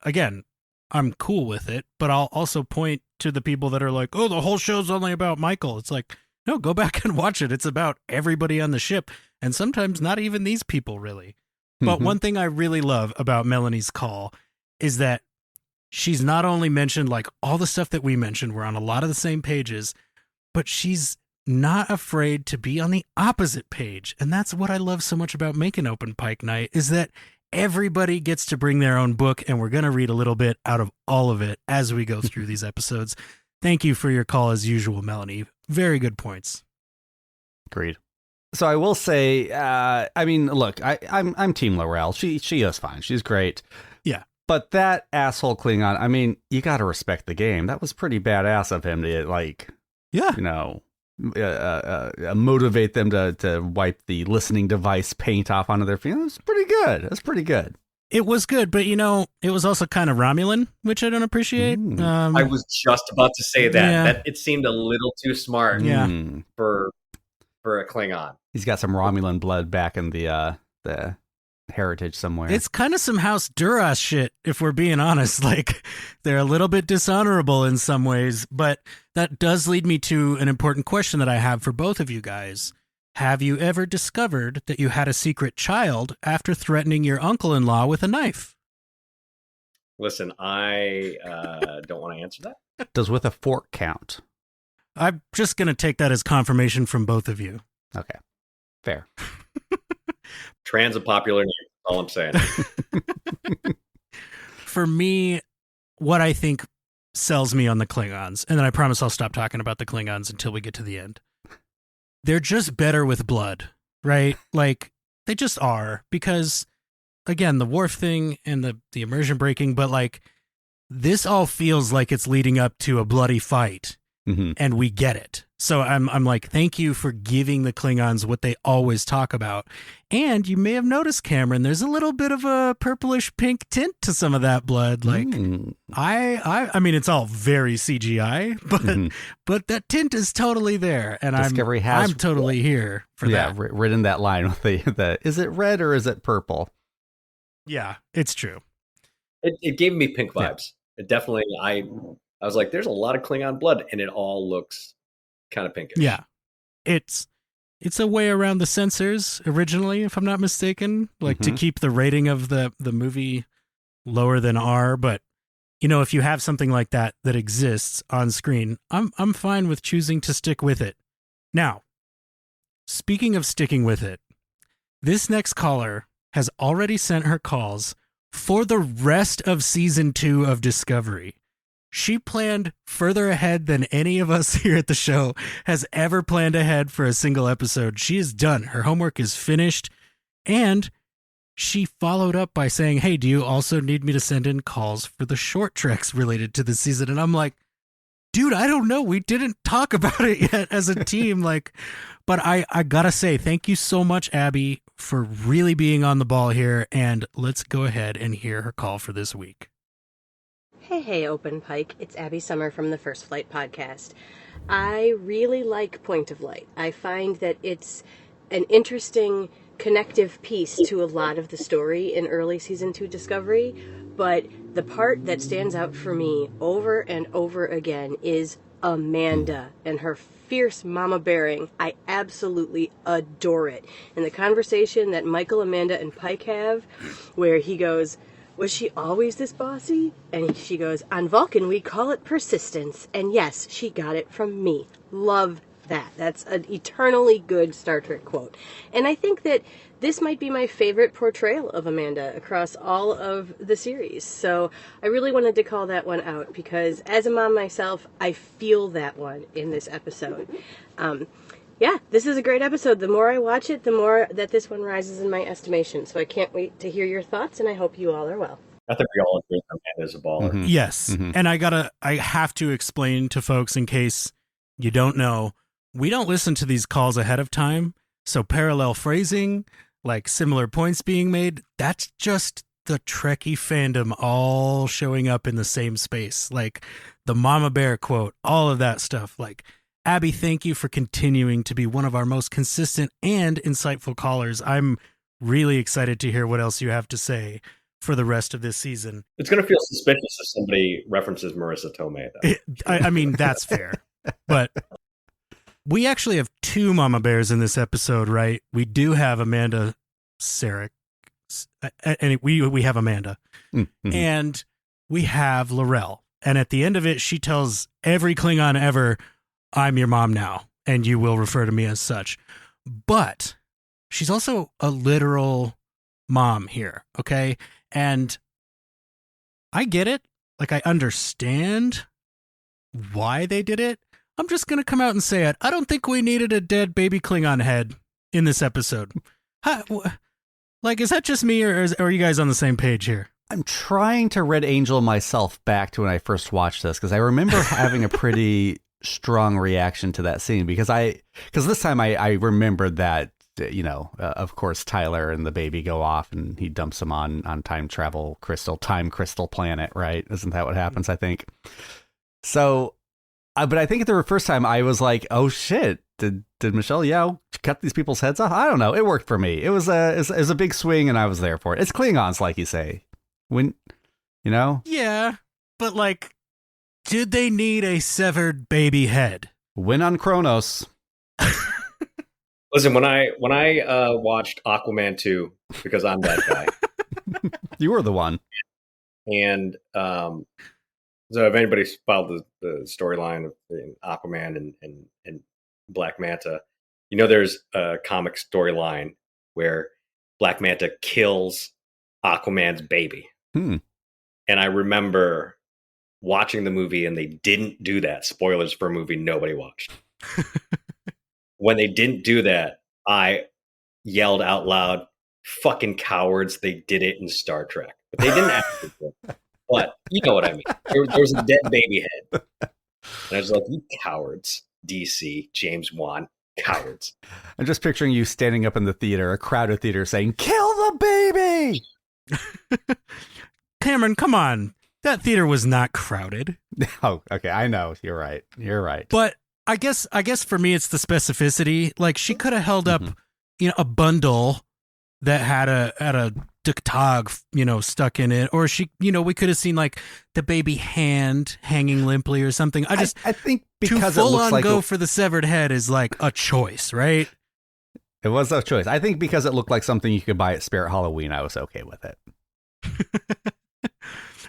again, I'm cool with it, but I'll also point to the people that are like, oh, the whole show's only about Michael. It's like, no, go back and watch it. It's about everybody on the ship, and sometimes not even these people, really. But Mhm. one thing I really love about Melanie's call is that she's not only mentioned, like, all the stuff that we mentioned, we're on a lot of the same pages, but she's not afraid to be on the opposite page. And that's what I love so much about making Open Pike Night, is that everybody gets to bring their own book, and we're going to read a little bit out of all of it as we go through these episodes. Thank you for your call as usual, Melanie. Very good points. Agreed. So I will say, I mean, look, I'm Team Laurel. She is fine. She's great. Yeah. But that asshole Klingon, I mean, you got to respect the game. That was pretty badass of him to, like, Yeah. you know, motivate them to wipe the listening device paint off onto their feet. It's pretty good. That's pretty good. It was good, but, you know, it was also kind of Romulan, which I don't appreciate. I was just about to say that. Yeah. That it seemed a little too smart Yeah. for a Klingon. He's got some Romulan blood back in the heritage somewhere. It's kind of some House Duras shit, if we're being honest. Like, they're a little bit dishonorable in some ways, but that does lead me to an important question that I have for both of you guys. Have you ever discovered that you had a secret child after threatening your uncle-in-law with a knife? Listen, I don't want to answer that. Does with a fork count? I'm just going to take that as confirmation from both of you. Okay. Fair. Tran's a popular name. All I'm saying. For me, what I think sells me on the Klingons, and then I promise I'll stop talking about the Klingons until we get to the end. They're just better with blood, right? Like, they just are, because, again, the Worf thing and the immersion breaking, but, like, this all feels like it's leading up to a bloody fight, Mm-hmm. and we get it. So I'm like, thank you for giving the Klingons what they always talk about. And you may have noticed, Cameron, there's a little bit of a purplish pink tint to some of that blood. Like, I mean, it's all very CGI, but that tint is totally there, and Discovery has I'm totally here for that. Written that line with the is it red or is it purple? Yeah, it's true. It gave me pink vibes. It definitely. I was like, there's a lot of Klingon blood, and it all looks kind of pinkish. Yeah, it's a way around the censors originally, if I'm not mistaken, like to keep the rating of the movie lower than R. But, you know, if you have something like that exists on screen, I'm fine with choosing to stick with it. Now, speaking of sticking with it, this next caller has already sent her calls for the rest of season 2 of Discovery. She planned further ahead than any of us here at the show has ever planned ahead for a single episode. She is done. Her homework is finished. And she followed up by saying, hey, do you also need me to send in calls for the short treks related to the season? And I'm like, dude, I don't know. We didn't talk about it yet as a team. But I gotta say, thank you so much, Abby, for really being on the ball here. And let's go ahead and hear her call for this week. Hey, Open Pike. It's Abby Summer from the First Flight podcast. I really like Point of Light. I find that it's an interesting connective piece to a lot of the story in early season 2 Discovery, but the part that stands out for me over and over again is Amanda and her fierce mama bearing. I absolutely adore it. And the conversation that Michael, Amanda, and Pike have, where he goes, was she always this bossy? And she goes, on Vulcan we call it persistence. And yes, she got it from me. Love that. That's an eternally good Star Trek quote. And I think that this might be my favorite portrayal of Amanda across all of the series. So I really wanted to call that one out because as a mom myself, I feel that one in this episode. Yeah, this is a great episode. The more I watch it, the more that this one rises in my estimation. So I can't wait to hear your thoughts, and I hope you all are well. I think we all agree Amanda's a baller. Mhm. Yes. Mhm. And I have to explain to folks in case you don't know, we don't listen to these calls ahead of time. So parallel phrasing, like similar points being made, that's just the Trekkie fandom all showing up in the same space. Like the Mama Bear quote, all of that stuff. Like, Abby, thank you for continuing to be one of our most consistent and insightful callers. I'm really excited to hear what else you have to say for the rest of this season. It's going to feel suspicious if somebody references Marissa Tomei, though. I mean, that's fair. But we actually have two Mama Bears in this episode, right? We do have Amanda Sarek, and we have Amanda, Mhm. and we have Laurel. And at the end of it, she tells every Klingon ever, I'm your mom now, and you will refer to me as such. But she's also a literal mom here, okay? And I get it. Like, I understand why they did it. I'm just going to come out and say it. I don't think we needed a dead baby Klingon head in this episode. Like, is that just me, or are you guys on the same page here? I'm trying to Red Angel myself back to when I first watched this because I remember having a pretty strong reaction to that scene because this time I remembered that, of course, Tyler and the baby go off and he dumps them on time crystal planet, right? Isn't that what happens? I think. So, but I think the first time I was like, oh shit, did Michelle Yeoh cut these people's heads off? I don't know. It worked for me. It was a big swing and I was there for it. It's Klingons, like you say. When, Yeah, but like, did they need a severed baby head? Win on Kronos. Listen, when I watched Aquaman 2, because I'm that guy, You were the one. and so if anybody's followed the storyline of Aquaman and Black Manta, there's a comic storyline where Black Manta kills Aquaman's baby. And I remember watching the movie and they didn't do that. Spoilers for a movie nobody watched. When they didn't do that, I yelled out loud, fucking cowards, they did it in Star Trek. But they didn't actually do it. But you know what I mean. There was a dead baby head. And I was like, you cowards, DC, James Wan, cowards. I'm just picturing you standing up in the theater, a crowded theater, saying, kill the baby! Cameron, come on. That theater was not crowded. Oh, okay. I know. You're right. But I guess for me, it's the specificity. Like, she could have held up, a bundle that had a Ductog, stuck in it, or we could have seen like the baby hand hanging limply or something. I think because to it full looks on like go for the severed head is like a choice, right? It was a choice. I think because it looked like something you could buy at Spirit Halloween, I was okay with it.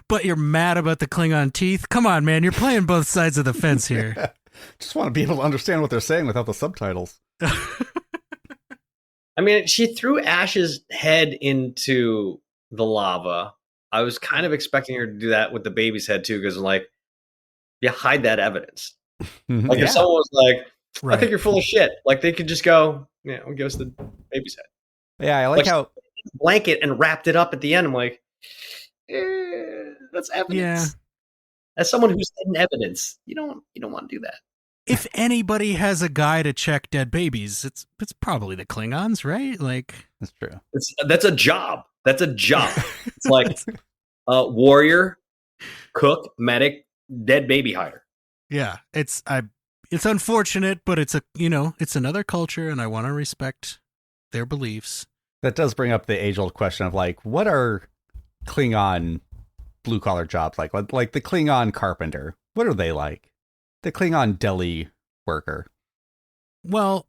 But you're mad about the Klingon teeth? Come on, man. You're playing both sides of the fence here. Just want to be able to understand what they're saying without the subtitles. I mean, she threw Ash's head into the lava. I was kind of expecting her to do that with the baby's head, too, because, hide that evidence. Like, if someone was like, I think you're full of shit, like, they could just go, give us the baby's head. Yeah, I like how... blanket and wrapped it up at the end. I'm like, that's evidence. Yeah. As someone who's hidden evidence, you don't want to do that. If anybody has a guy to check dead babies, it's probably the Klingons, right? Like, that's true. That's a job. That's a job. It's like warrior, cook, medic, dead baby hider. Yeah, it's unfortunate, but it's it's another culture, and I want to respect their beliefs. That does bring up the age-old question of like, what are Klingon blue-collar jobs like? Like the Klingon carpenter. What are they like? The Klingon deli worker. Well,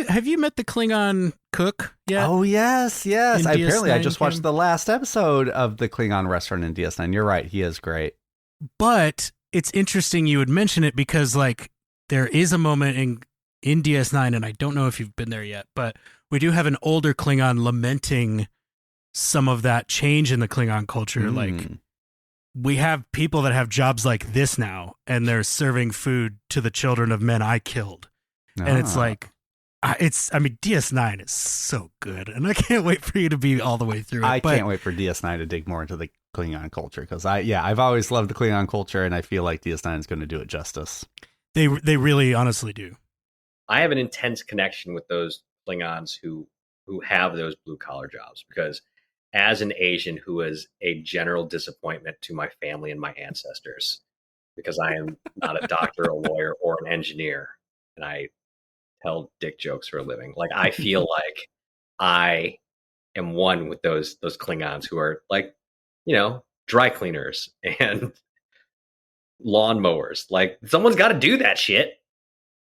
have you met the Klingon cook yet? Oh, yes. Apparently, I just watched came... the last episode of the Klingon restaurant in DS9. You're right. He is great. But it's interesting you would mention it because, like, there is a moment in in DS9, and I don't know if you've been there yet, but we do have an older Klingon lamenting some of that change in the Klingon culture. Like, we have people that have jobs like this now, and they're serving food to the children of men I killed. And it's like, DS9 is so good, and I can't wait for you to be all the way through it. I can't wait for DS9 to dig more into the Klingon culture, because I've always loved the Klingon culture, and I feel like DS9 is going to do it justice. They really honestly do. I have an intense connection with those Klingons who have those blue collar jobs, because as an Asian who is a general disappointment to my family and my ancestors, because I am not a doctor, a lawyer, or an engineer, and I tell dick jokes for a living. Like, I feel like I am one with those Klingons who are like, dry cleaners and lawnmowers. Like, someone's got to do that shit.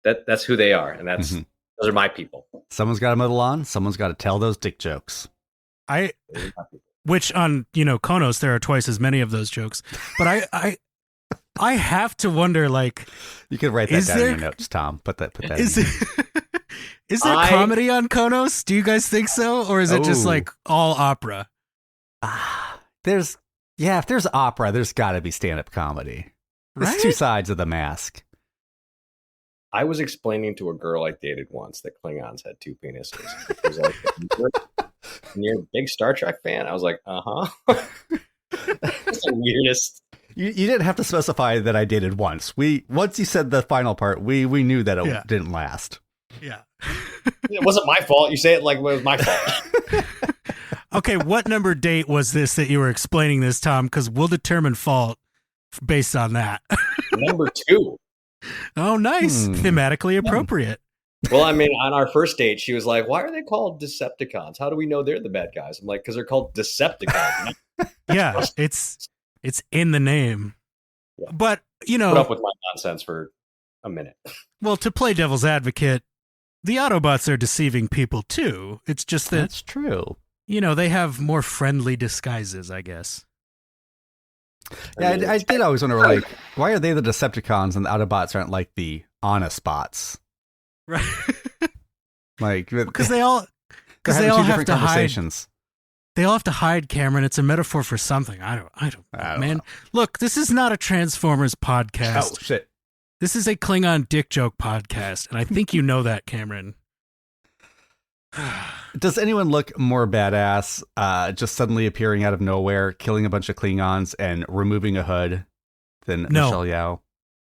That's who they are, and those are my people. Someone's got to mow the lawn. Someone's got to tell those dick jokes. Which on Konos there are twice as many of those jokes, but I have to wonder, like, you could write that down in your notes, Tom. Put that. Is there comedy on Konos? Do you guys think so, or is it just like all opera? If there's opera, there's got to be stand-up comedy. There's Right? two sides of the mask. I was explaining to a girl I dated once that Klingons had two penises. It was like, you're a big Star Trek fan? I was like, That's the weirdest. You didn't have to specify that I dated once. Once you said the final part, we knew that it didn't last. Yeah. It wasn't my fault. You say it like it was my fault. Okay, what number date was this that you were explaining this, Tom? Because we'll determine fault based on that. Number 2. Oh, nice. Thematically appropriate. Well, I mean, on our first date, she was like, why are they called Decepticons? How do we know they're the bad guys? I'm like, because they're called Decepticons. Yeah, it's in the name. Yeah. But, Put up with my nonsense for a minute. Well, to play devil's advocate, the Autobots are deceiving people too. It's just that That's true. They have more friendly disguises, I guess. Yeah, I did always wonder, like, why are they the Decepticons and the Autobots aren't like the honest bots? Right. Like, because they all have to hide. They all have to hide, Cameron. It's a metaphor for something. I don't know, man. Look, this is not a Transformers podcast. Oh, shit. This is a Klingon dick joke podcast, and I think you know that, Cameron. Does anyone look more badass just suddenly appearing out of nowhere, killing a bunch of Klingons, and removing a hood than Michelle Yeoh?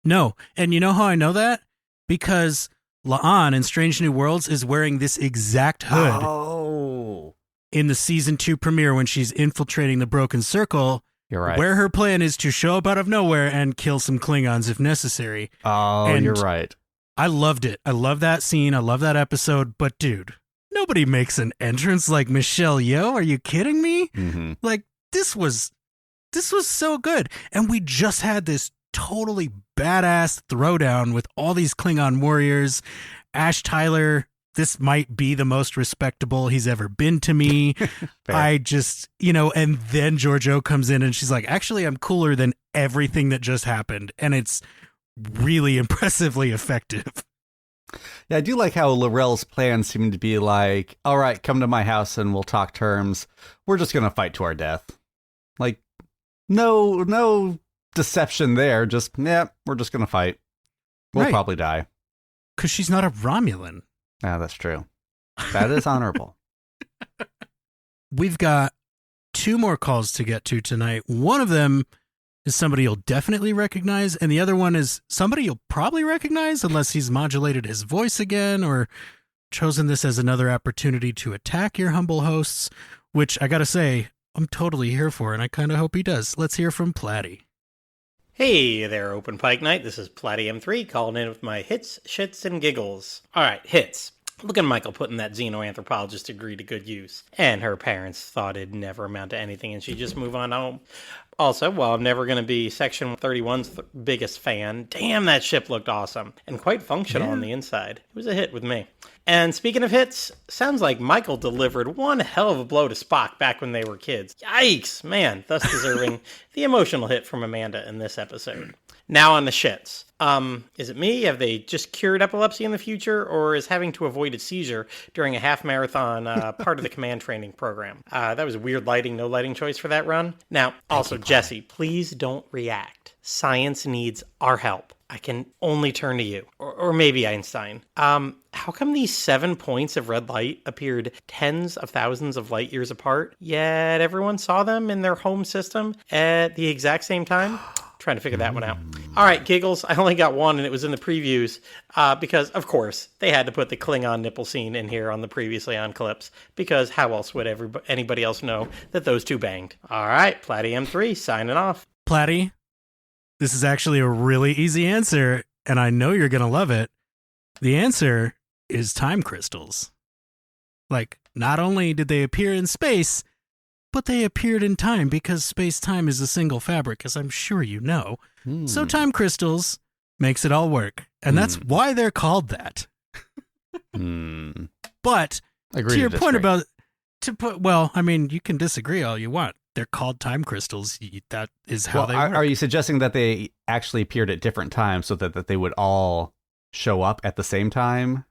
No. And you know how I know that? Because La'an in Strange New Worlds is wearing this exact hood in the season 2 premiere when she's infiltrating the Broken Circle. You're right. Where her plan is to show up out of nowhere and kill some Klingons if necessary. Oh, and you're right. I loved it. I love that scene. I love that episode. But dude, nobody makes an entrance like Michelle Yeoh. Are you kidding me? Mm-hmm. Like, this was so good. And we just had this totally badass throwdown with all these Klingon warriors. Ash Tyler, this might be the most respectable he's ever been to me. I just, and then Giorgio comes in and she's like, actually, I'm cooler than everything that just happened. And it's really impressively effective. Yeah, I do like how L'Rell's plans seem to be like, all right, come to my house and we'll talk terms. We're just going to fight to our death. Like, no deception there. Just, we're just going to fight. We'll probably die. Because she's not a Romulan. Yeah, that's true. That is honorable. We've got 2 more calls to get to tonight. One of them is somebody you'll definitely recognize, and the other one is somebody you'll probably recognize unless he's modulated his voice again or chosen this as another opportunity to attack your humble hosts, which I gotta say, I'm totally here for, and I kind of hope he does. Let's hear from Platty. Hey there, Open Pike Night. This is Platty M3 calling in with my hits, shits, and giggles. Alright, hits. Look at Michael putting that xenoanthropologist degree to good use. And her parents thought it'd never amount to anything and she'd just move on home. Also, while I'm never going to be Section 31's biggest fan, damn, that ship looked awesome and quite functional on the inside. It was a hit with me. And speaking of hits, sounds like Michael delivered one hell of a blow to Spock back when they were kids. Yikes, man, thus deserving the emotional hit from Amanda in this episode. Now on the shits. Is it me? Have they just cured epilepsy in the future, or is having to avoid a seizure during a half marathon part of the command training program? That was a weird no lighting choice for that run. Now, also, Jesse, please don't react. Science needs our help. I can only turn to you, or maybe Einstein. How come these 7 points of red light appeared tens of thousands of light years apart, yet everyone saw them in their home system at the exact same time? Trying to figure that one out. All right, giggles. I only got one, and it was in the previews because, of course, they had to put the Klingon nipple scene in here on the previously on clips, because how else would anybody else know that those two banged? All right, Platty M3 signing off. Platty, this is actually a really easy answer, and I know you're going to love it. The answer is time crystals. Like, not only did they appear in space, but they appeared in time because space-time is a single fabric, as I'm sure you know. So time crystals makes it all work, and that's why they're called that. But to your point about well, I mean, you can disagree all you want. They're called time crystals. That is how they work. Are you suggesting that they actually appeared at different times so that they would all show up at the same time?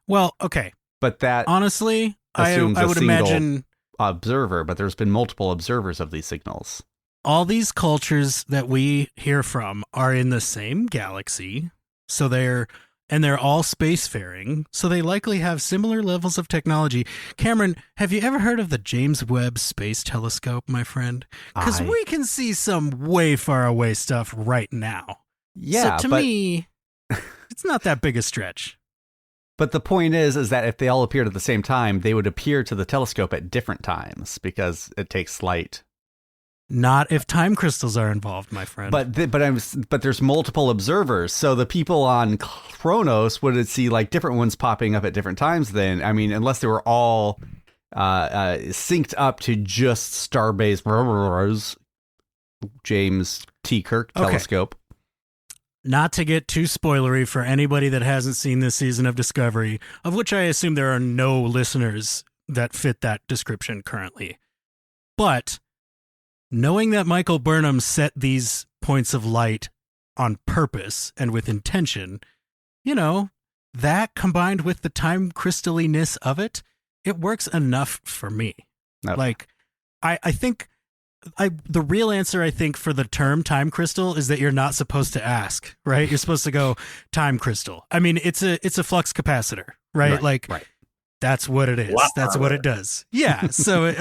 Well, okay. But that honestly, I would imagine observer, but there's been multiple observers of these signals. All these cultures that we hear from are in the same galaxy, so they're all spacefaring, so they likely have similar levels of technology. Cameron, have you ever heard of the James Webb Space Telescope, my friend? Because we can see some way far away stuff right now. Yeah, so to me, it's not that big a stretch. But the point is that if they all appeared at the same time, they would appear to the telescope at different times because it takes light. Not if time crystals are involved, my friend. But there's multiple observers, so the people on Kronos would see like different ones popping up at different times. Then, I mean, unless they were all synced up to just Starbase James T. Kirk telescope. Not to get too spoilery for anybody that hasn't seen this season of Discovery, of which I assume there are no listeners that fit that description currently. But knowing that Michael Burnham set these points of light on purpose and with intention, that combined with the time crystalliness of it, it works enough for me. Okay. Like, I think the real answer, I think, for the term time crystal is that you're not supposed to ask, right? You're supposed to go time crystal. I mean, it's a flux capacitor, right? That's what it is. That's what it does. Yeah. So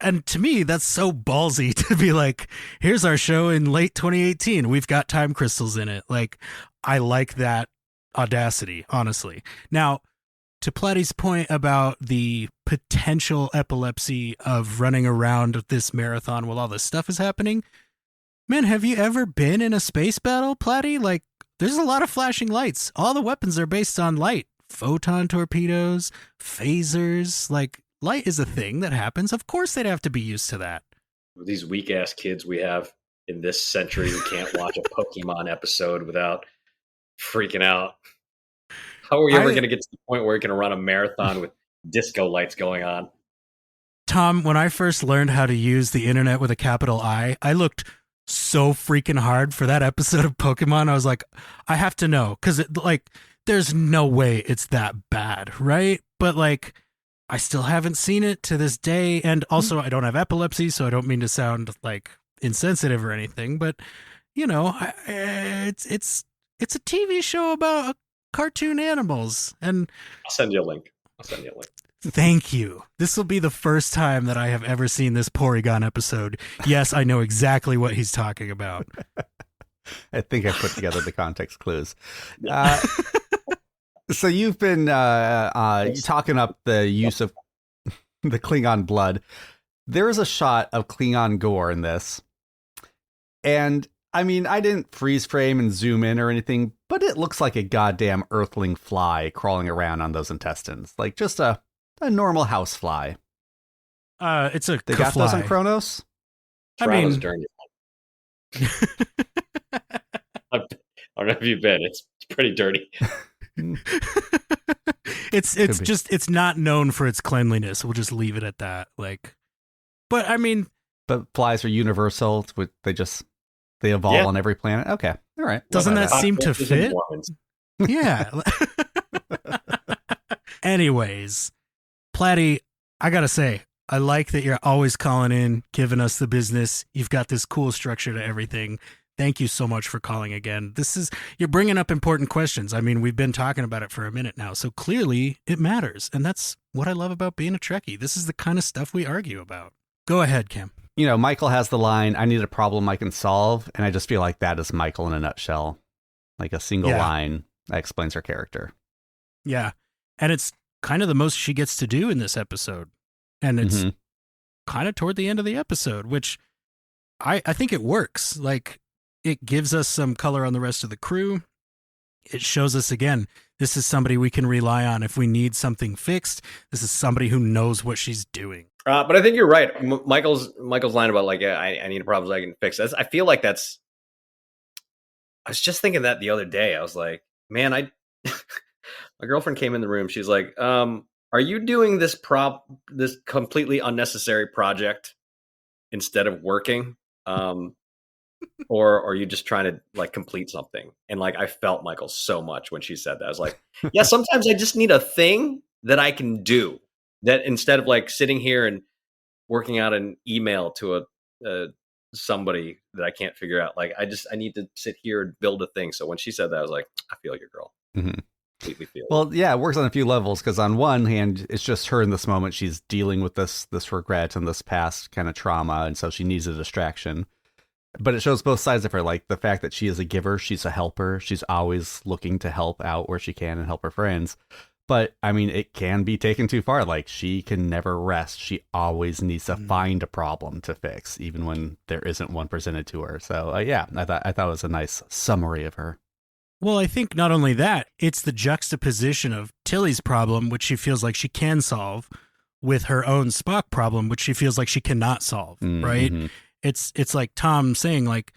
and to me, that's so ballsy to be like, here's our show in late 2018. We've got time crystals in it. Like, I like that audacity, honestly. Now, to Platty's point about the potential epilepsy of running around this marathon while all this stuff is happening, man, have you ever been in a space battle, Platty? Like, there's a lot of flashing lights. All the weapons are based on light. Photon torpedoes, phasers, like, light is a thing that happens. Of course they'd have to be used to that. These weak-ass kids we have in this century who can't watch a Pokemon episode without freaking out. How are you ever going to get to the point where you're going to run a marathon with disco lights going on? Tom, when I first learned how to use the internet with a capital I looked so freaking hard for that episode of Pokemon. I was like, I have to know, because there's no way it's that bad, right? But I still haven't seen it to this day, and also I don't have epilepsy, so I don't mean to sound like insensitive or anything. But it's a TV show about cartoon animals, and I'll send you a link. Thank you. This will be the first time that I have ever seen this Porygon episode. Yes, I know exactly what he's talking about. I think I put together the context clues. So you've been talking up the use of the Klingon blood. There is a shot of Klingon gore in this, and I mean, I didn't freeze frame and zoom in or anything, but it looks like a goddamn earthling fly crawling around on those intestines. Like just a normal house fly. It's a They got those on Kronos? I mean, dirty. I don't know if you've been. It's pretty dirty. it's not known for its cleanliness. We'll just leave it at that. But I mean, but flies are universal. They just They evolve Yeah. on every planet. Okay, all right. Doesn't that seem to Cockroaches and fit? Mormons. Yeah. Anyways, Platty, I gotta say, I like that you're always calling in, giving us the business. You've got this cool structure to everything. Thank you so much for calling again. You're bringing up important questions. I mean, we've been talking about it for a minute now, so clearly it matters. And that's what I love about being a Trekkie. This is the kind of stuff we argue about. Go ahead, Kim. You know, Michael has the line, I need a problem I can solve. And I just feel like that is Michael in a nutshell. Like a single line that explains her character. Yeah. And it's kind of the most she gets to do in this episode. And it's kind of toward the end of the episode, which I think it works. Like, it gives us some color on the rest of the crew. It shows us, again, this is somebody we can rely on if we need something fixed. This is somebody who knows what she's doing. But I think you're right. Michael's line about like, I need a problem I can fix. I feel like that's. I was just thinking that the other day. I was like, man, my girlfriend came in the room. She's like, are you doing this completely unnecessary project instead of working? Or are you just trying to like complete something? And like, I felt Michael so much when she said that. I was like, yeah, sometimes I just need a thing that I can do, that instead of like sitting here and working out an email to somebody that I can't figure out. Like, I need to sit here and build a thing. So when she said that, I was like, I feel your girl. Completely feel. Well, yeah, it works on a few levels, because on one hand, it's just her in this moment. She's dealing with this regret and this past kind of trauma, and so she needs a distraction. But it shows both sides of her, like the fact that she is a giver, she's a helper, she's always looking to help out where she can and help her friends. But I mean, it can be taken too far. Like, she can never rest. She always needs to find a problem to fix, even when there isn't one presented to her. So yeah, I thought it was a nice summary of her. Well, I think not only that, it's the juxtaposition of Tilly's problem, which she feels like she can solve, with her own Spock problem, which she feels like she cannot solve, right? It's like Tom saying, like,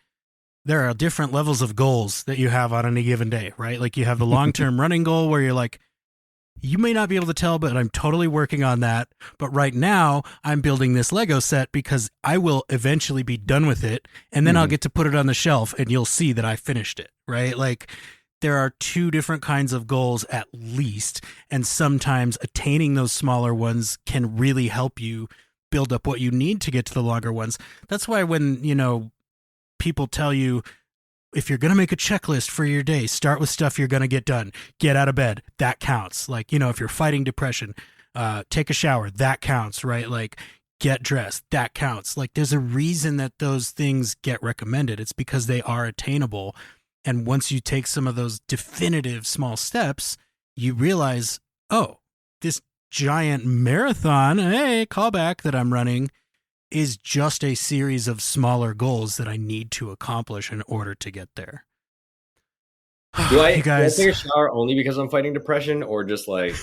there are different levels of goals that you have on any given day, right? Like, you have the long-term running goal where you're like, you may not be able to tell, but I'm totally working on that. But right now, I'm building this Lego set because I will eventually be done with it, and then I'll get to put it on the shelf, and you'll see that I finished it, right? Like, there are two different kinds of goals at least, and sometimes attaining those smaller ones can really help you build up what you need to get to the longer ones. That's why when, people tell you, if you're going to make a checklist for your day, start with stuff you're going to get done. Get out of bed. That counts. Like, if you're fighting depression, take a shower. That counts, right? Like, get dressed. That counts. Like, there's a reason that those things get recommended. It's because they are attainable. And once you take some of those definitive small steps, you realize, oh, this giant marathon, hey, callback, that I'm running is just a series of smaller goals that I need to accomplish in order to get there. Do I You guys, take a shower only because I'm fighting depression, or just like,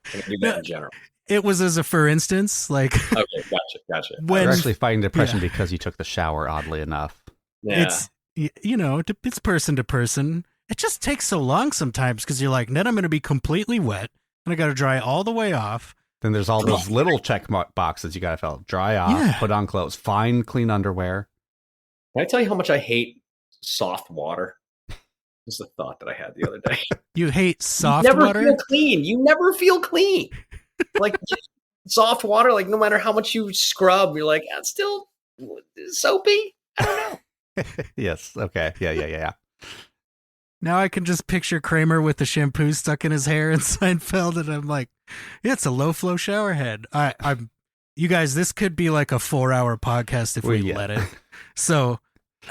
can I do that in general? it was as a for instance, like, Okay, gotcha. when You're actually fighting depression because you took the shower, oddly enough. Yeah. it's person to person. It just takes so long sometimes because you're like, then I'm going to be completely wet and I got to dry all the way off. Then there's all those little check boxes you got to fill. Dry off, put on clothes, find clean underwear. Can I tell you how much I hate soft water? This is a thought that I had the other day. You hate soft you never water? feel clean. You never feel clean. Like, soft water, like, no matter how much you scrub, you're like, it's still soapy. I don't know. Yes. Okay. Yeah. Now I can just picture Kramer with the shampoo stuck in his hair in Seinfeld, and I'm like, yeah, it's a low flow shower head. I'm, you guys, this could be like a 4-hour podcast if we let it. So,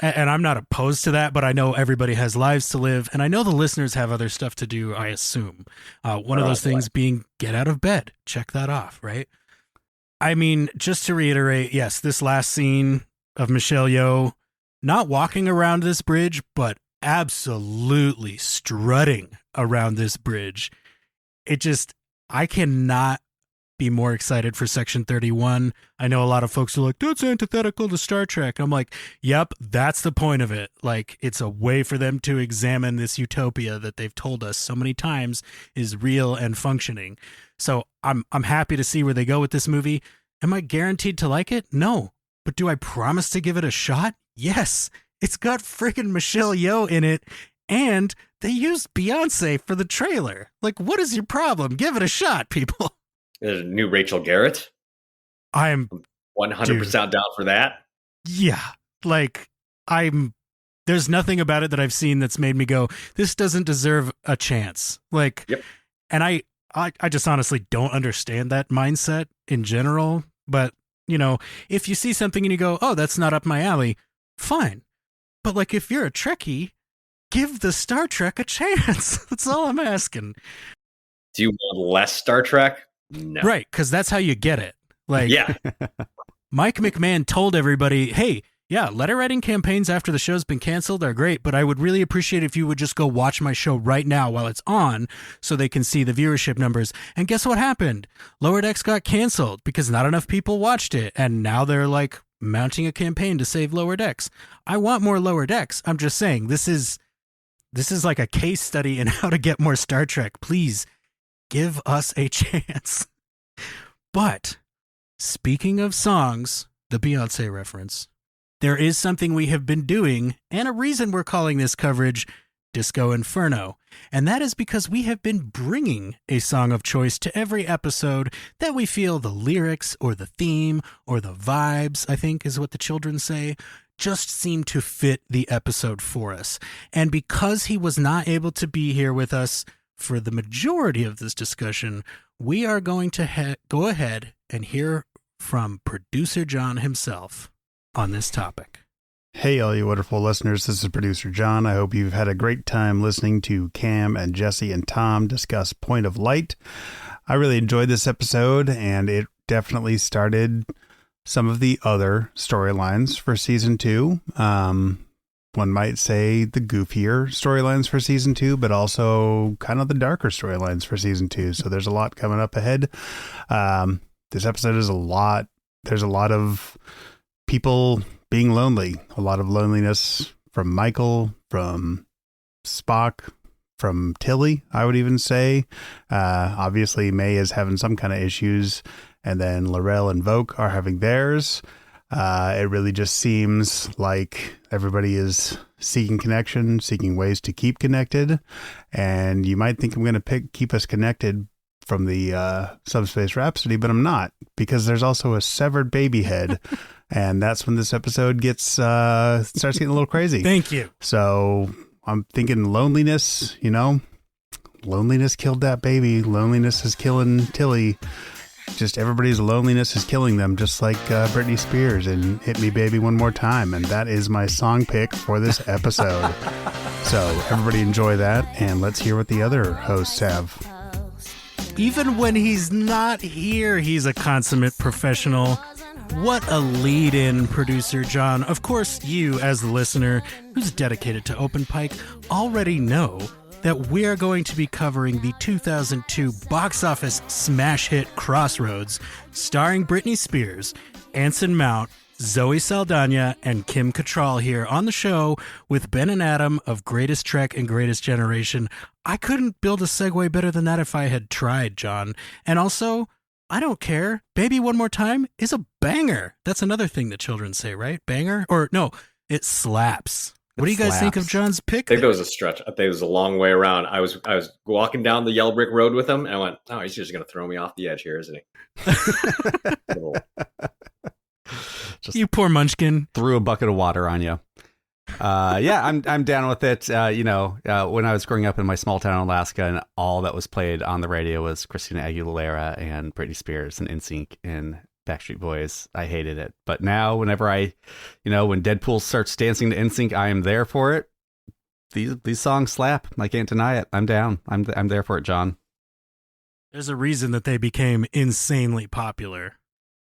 and I'm not opposed to that, but I know everybody has lives to live, and I know the listeners have other stuff to do, I assume. One of those things being get out of bed. Check that off, right? I mean, just to reiterate, yes, this last scene of Michelle Yeoh not walking around this bridge, but absolutely strutting around this bridge. I cannot be more excited for Section 31. I know a lot of folks are like, that's antithetical to Star Trek. I'm like, yep, that's the point of it. Like, it's a way for them to examine this utopia that they've told us so many times is real and functioning. So I'm happy to see where they go with this movie. Am I guaranteed to like it? No. But do I promise to give it a shot? Yes. It's got freaking Michelle Yeoh in it, and they used Beyonce for the trailer. Like, what is your problem? Give it a shot, people. There's a new Rachel Garrett. I'm 100% down for that. Yeah, like there's nothing about it that I've seen that's made me go, this doesn't deserve a chance. Like, Yep. And I just honestly don't understand that mindset in general. But, you know, if you see something and you go, oh, that's not up my alley, fine. But like, if you're a Trekkie, give the Star Trek a chance. That's all I'm asking. Do you want less Star Trek? No. Right, because that's how you get it. Like, Yeah. Mike McMahon told everybody, hey, yeah, letter writing campaigns after the show's been canceled are great, but I would really appreciate if you would just go watch my show right now while it's on so they can see the viewership numbers. And guess what happened? Lower Decks got canceled because not enough people watched it. And now they're like mounting a campaign to save Lower Decks. I want more Lower Decks. I'm just saying, this is like a case study in how to get more Star Trek. Please give us a chance. But speaking of songs, the Beyonce reference, there is something we have been doing, and a reason we're calling this coverage Disco Inferno. And that is because we have been bringing a song of choice to every episode that we feel the lyrics or the theme or the vibes, I think is what the children say, just seem to fit the episode for us. And because he was not able to be here with us for the majority of this discussion, we are going to go ahead and hear from producer John himself on this topic. Hey, all you wonderful listeners. This is producer John. I hope you've had a great time listening to Cam and Jesse and Tom discuss Point of Light. I really enjoyed this episode, and it definitely started some of the other storylines for season 2. One might say the goofier storylines for season 2, but also kind of the darker storylines for season 2. So there's a lot coming up ahead. This episode is a lot. There's a lot of people being lonely, a lot of loneliness from Michael, from Spock, from Tilly, I would even say. Obviously, May is having some kind of issues, and then L'Rell and Vogue are having theirs. It really just seems like everybody is seeking connection, seeking ways to keep connected. And you might think I'm going to keep us connected from the Subspace Rhapsody, but I'm not, because there's also a severed baby head. And that's when this episode starts getting a little crazy. Thank you. So I'm thinking loneliness, loneliness killed that baby. Loneliness is killing Tilly. Just everybody's loneliness is killing them, just like Britney Spears and Hit Me Baby One More Time. And that is my song pick for this episode. So everybody enjoy that, and let's hear what the other hosts have. Even when he's not here, he's a consummate professional. What a lead-in, producer John. Of course, you, as the listener who's dedicated to Open Pike, already know that we are going to be covering the 2002 box office smash hit Crossroads, starring Britney Spears, Anson Mount, Zoe Saldana, and Kim Cattrall here on the show with Ben and Adam of Greatest Trek and Greatest Generation. I couldn't build a segue better than that if I had tried, John. And also, I don't care. Baby One More Time is a banger. That's another thing that children say, right? Banger? Or no, it slaps. What do you guys think of John's pick? I think that was a stretch. I think it was a long way around. I was walking down the yellow brick road with him, and I went, "Oh, he's just going to throw me off the edge here, isn't he?" You poor munchkin. Threw a bucket of water on you. Yeah, I'm down with it. When I was growing up in my small town in Alaska, and all that was played on the radio was Christina Aguilera and Britney Spears and NSYNC and Backstreet Boys, I hated it. But now, whenever when Deadpool starts dancing to NSYNC, I am there for it. These songs slap. I can't deny it. I'm down. I'm there for it, John. There's a reason that they became insanely popular.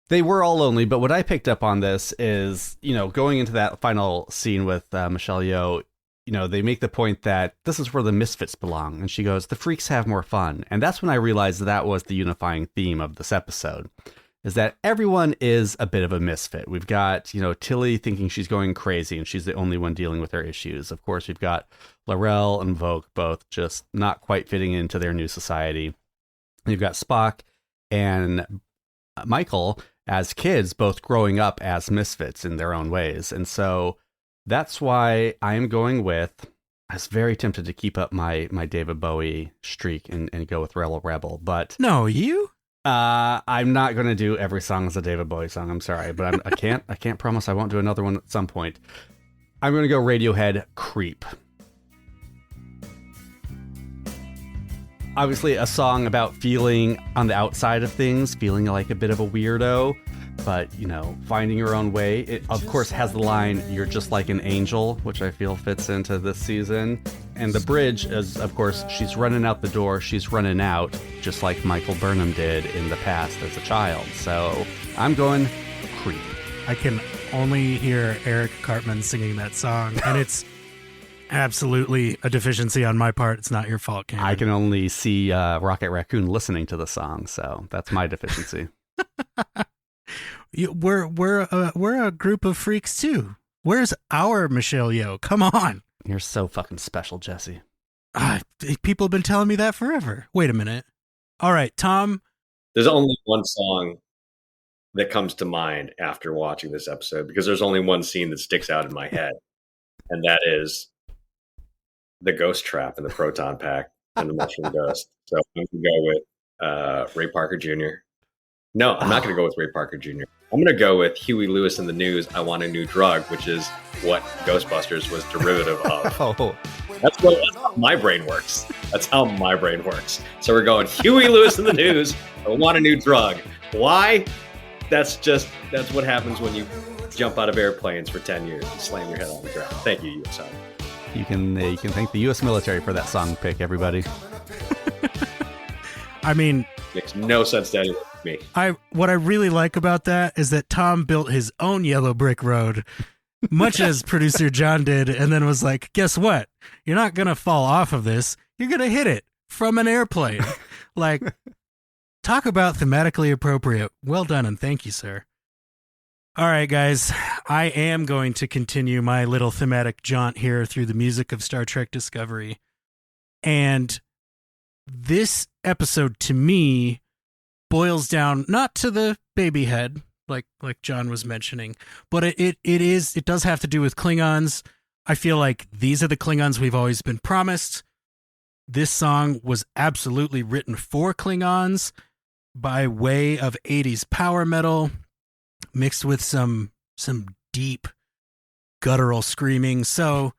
They were all lonely, but what I picked up on this is, going into that final scene with Michelle Yeoh, they make the point that this is where the misfits belong. And she goes, the freaks have more fun. And that's when I realized that was the unifying theme of this episode, is that everyone is a bit of a misfit. We've got, Tilly thinking she's going crazy and she's the only one dealing with her issues. Of course, we've got L'Rell and Vogue both just not quite fitting into their new society. You've got Spock and Michael as kids, both growing up as misfits in their own ways. And so That's why I am going with, I was very tempted to keep up my David Bowie streak and go with Rebel Rebel, but No, you? I'm not going to do every song as a David Bowie song. I'm sorry, but I can't promise I won't do another one at some point. I'm going to go Radiohead, Creep. Obviously a song about feeling on the outside of things, feeling like a bit of a weirdo, but, you know, finding your own way. It, of course, has the line, "You're just like an angel," which I feel fits into this season. And the bridge is, of course, she's running out the door, she's running out, just like Michael Burnham did in the past as a child. So I'm going Creep. I can only hear Eric Cartman singing that song, and it's absolutely a deficiency on my part. It's not your fault, Cam. I can only see Rocket Raccoon listening to the song, so that's my deficiency. We're a group of freaks too. Where's our Michelle Yeoh? Come on. You're so fucking special, Jesse. People have been telling me that forever. Wait a minute. All right, Tom. There's only one song that comes to mind after watching this episode, because there's only one scene that sticks out in my head, and that is the ghost trap in the proton pack and the mushroom ghost. So I'm going to go with Ray Parker Jr. No, I'm not going to go with Ray Parker Jr. I'm going to go with Huey Lewis in the News, "I Want a New Drug," which is what Ghostbusters was derivative of. Oh, That's how my brain works. That's how my brain works. So we're going Huey Lewis in the News, "I Want a New Drug." Why? That's what happens when you jump out of airplanes for 10 years and slam your head on the ground. Thank you, U.S. Army. you can thank the U.S. military for that song pick, everybody. I mean, Makes no sense to anyone but me. what I really like about that is that Tom built his own yellow brick road, much as producer John did, and then was like, guess what? You're not going to fall off of this. You're going to hit it from an airplane. Like, talk about thematically appropriate. Well done, and thank you, sir. All right, guys, I am going to continue my little thematic jaunt here through the music of Star Trek Discovery. And this episode, to me, boils down not to the baby head, like John was mentioning, but it does have to do with Klingons. I feel like these are the Klingons we've always been promised. This song was absolutely written for Klingons by way of 80s power metal, mixed with some deep guttural screaming. So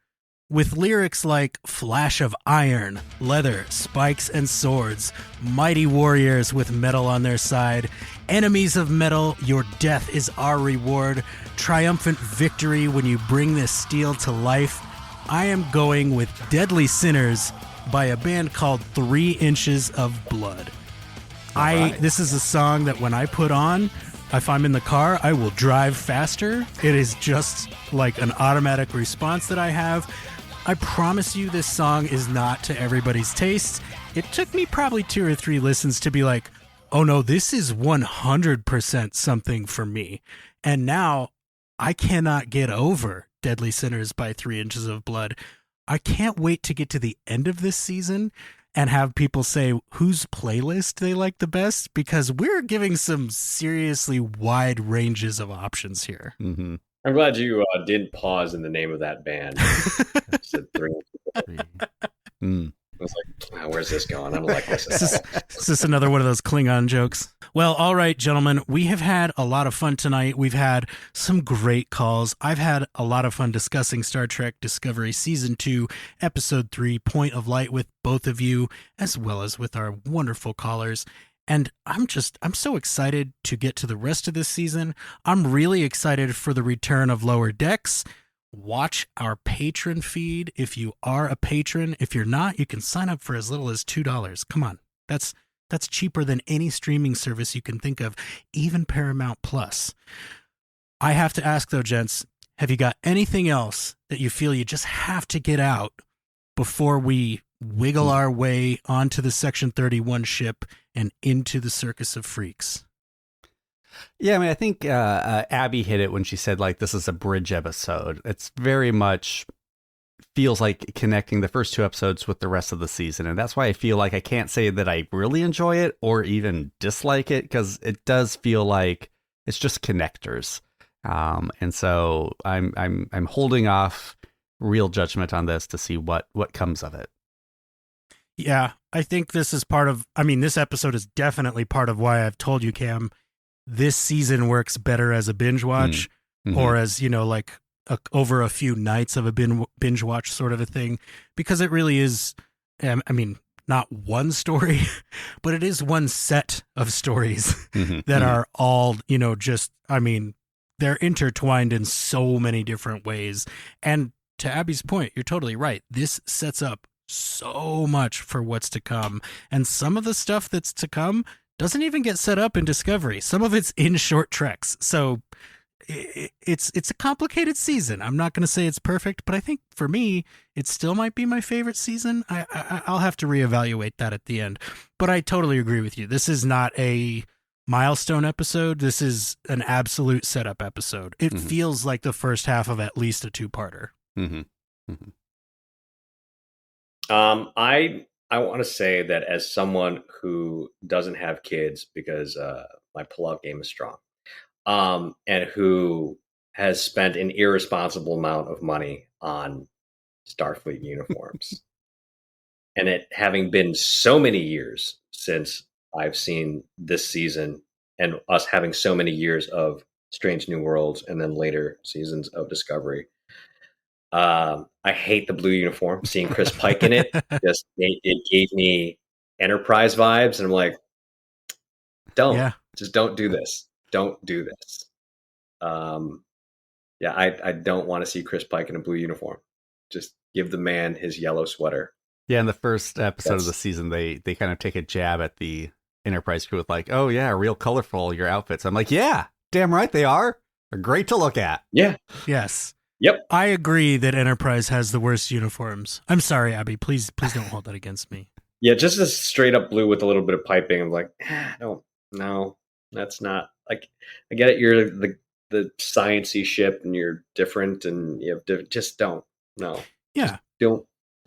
with lyrics like "flash of iron, leather, spikes and swords, mighty warriors with metal on their side, enemies of metal, your death is our reward, triumphant victory when you bring this steel to life," I am going with "Deadly Sinners" by a band called 3 Inches of Blood. This is a song that when I put on, if I'm in the car, I will drive faster. It is just like an automatic response that I have. I promise you this song is not to everybody's taste. It took me probably 2 or 3 listens to be like, oh no, this is 100% something for me. And now I cannot get over Deadly Sinners by 3 Inches of Blood. I can't wait to get to the end of this season and have people say whose playlist they like the best, because we're giving some seriously wide ranges of options here. Mm-hmm. I'm glad you didn't pause in the name of that band. I said 3. I was like, oh, where's this going? I don't like this. Is this another one of those Klingon jokes? Well, all right, gentlemen, we have had a lot of fun tonight. We've had some great calls. I've had a lot of fun discussing Star Trek Discovery Season 2, Episode 3, Point of Light with both of you, as well as with our wonderful callers. And I'm so excited to get to the rest of this season. I'm really excited for the return of Lower Decks. Watch our patron feed if you are a patron. If you're not, you can sign up for as little as $2. Come on. That's cheaper than any streaming service you can think of, even Paramount Plus. I have to ask though, gents, have you got anything else that you feel you just have to get out before we wiggle our way onto the Section 31 ship and into the Circus of Freaks? Yeah, I mean, I think Abby hit it when she said, like, this is a bridge episode. It's very much feels like connecting the first 2 episodes with the rest of the season. And that's why I feel like I can't say that I really enjoy it or even dislike it, because it does feel like it's just connectors. And so I'm holding off real judgment on this to see what comes of it. Yeah, I think this is this episode is definitely part of why I've told you, Cam, this season works better as a binge watch or as, over a few nights of a binge watch sort of a thing, because it really is, not one story, but it is one set of stories that are all, they're intertwined in so many different ways. And to Abby's point, you're totally right. This sets up so much for what's to come. And some of the stuff that's to come doesn't even get set up in Discovery. Some of it's in short treks. So it's a complicated season. I'm not going to say it's perfect, but I think for me, it still might be my favorite season. I'll have to reevaluate that at the end. But I totally agree with you. This is not a milestone episode. This is an absolute setup episode. It feels like the first half of at least a two-parter. I want to say that as someone who doesn't have kids because my pull-out game is strong, and who has spent an irresponsible amount of money on Starfleet uniforms, and it having been so many years since I've seen this season, and us having so many years of Strange New Worlds and then later seasons of Discovery, I hate the blue uniform. Seeing Chris Pike in it, it gave me Enterprise vibes, and I'm like, just don't do this. Don't do this. I don't want to see Chris Pike in a blue uniform. Just give the man his yellow sweater. Yeah, in the first episode of the season, they kind of take a jab at the Enterprise crew with like, oh yeah, real colorful, your outfits. I'm like, yeah, damn right they are. They're great to look at. Yeah. Yes. Yep. I agree that Enterprise has the worst uniforms. I'm sorry, Abby. Please don't hold that against me. Yeah, just a straight up blue with a little bit of piping. I'm like, no, that's not like. I get it. You're the sciencey ship, and you're different, and you have just don't. No. Yeah.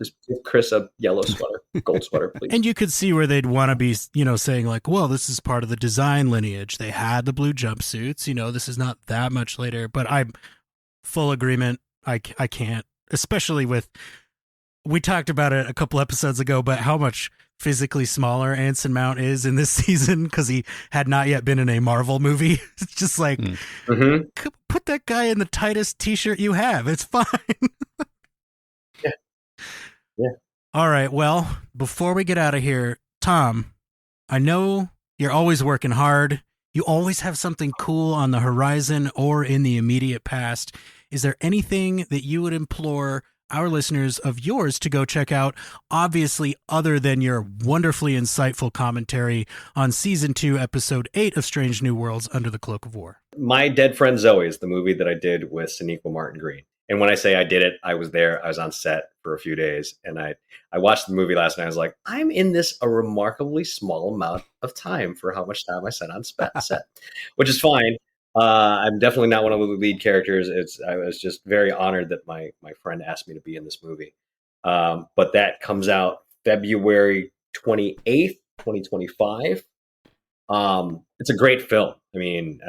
Just give Chris a yellow sweater, gold sweater, please. And you could see where they'd want to be, saying like, well, this is part of the design lineage. They had the blue jumpsuits. This is not that much later, but I'm full agreement. I can't, especially with, we talked about it a couple episodes ago, but how much physically smaller Anson Mount is in this season because he had not yet been in a Marvel movie. It's just like, put that guy in the tightest t-shirt you have. It's fine. Yeah. All right. Well, before we get out of here, Thom, I know you're always working hard. You always have something cool on the horizon or in the immediate past. Is there anything that you would implore our listeners of yours to go check out, obviously, other than your wonderfully insightful commentary on Season 2, Episode 8 of Strange New Worlds, Under the Cloak of War? My Dead Friend Zoe is the movie that I did with Sonequa Martin Green. And when I say I did it, I was there. I was on set for a few days, and I watched the movie last night. I was like, I'm in this a remarkably small amount of time for how much time I spent on set, which is fine. I'm definitely not one of the lead characters. I was just very honored that my friend asked me to be in this movie. But that comes out February 28th, 2025. It's a great film. I mean,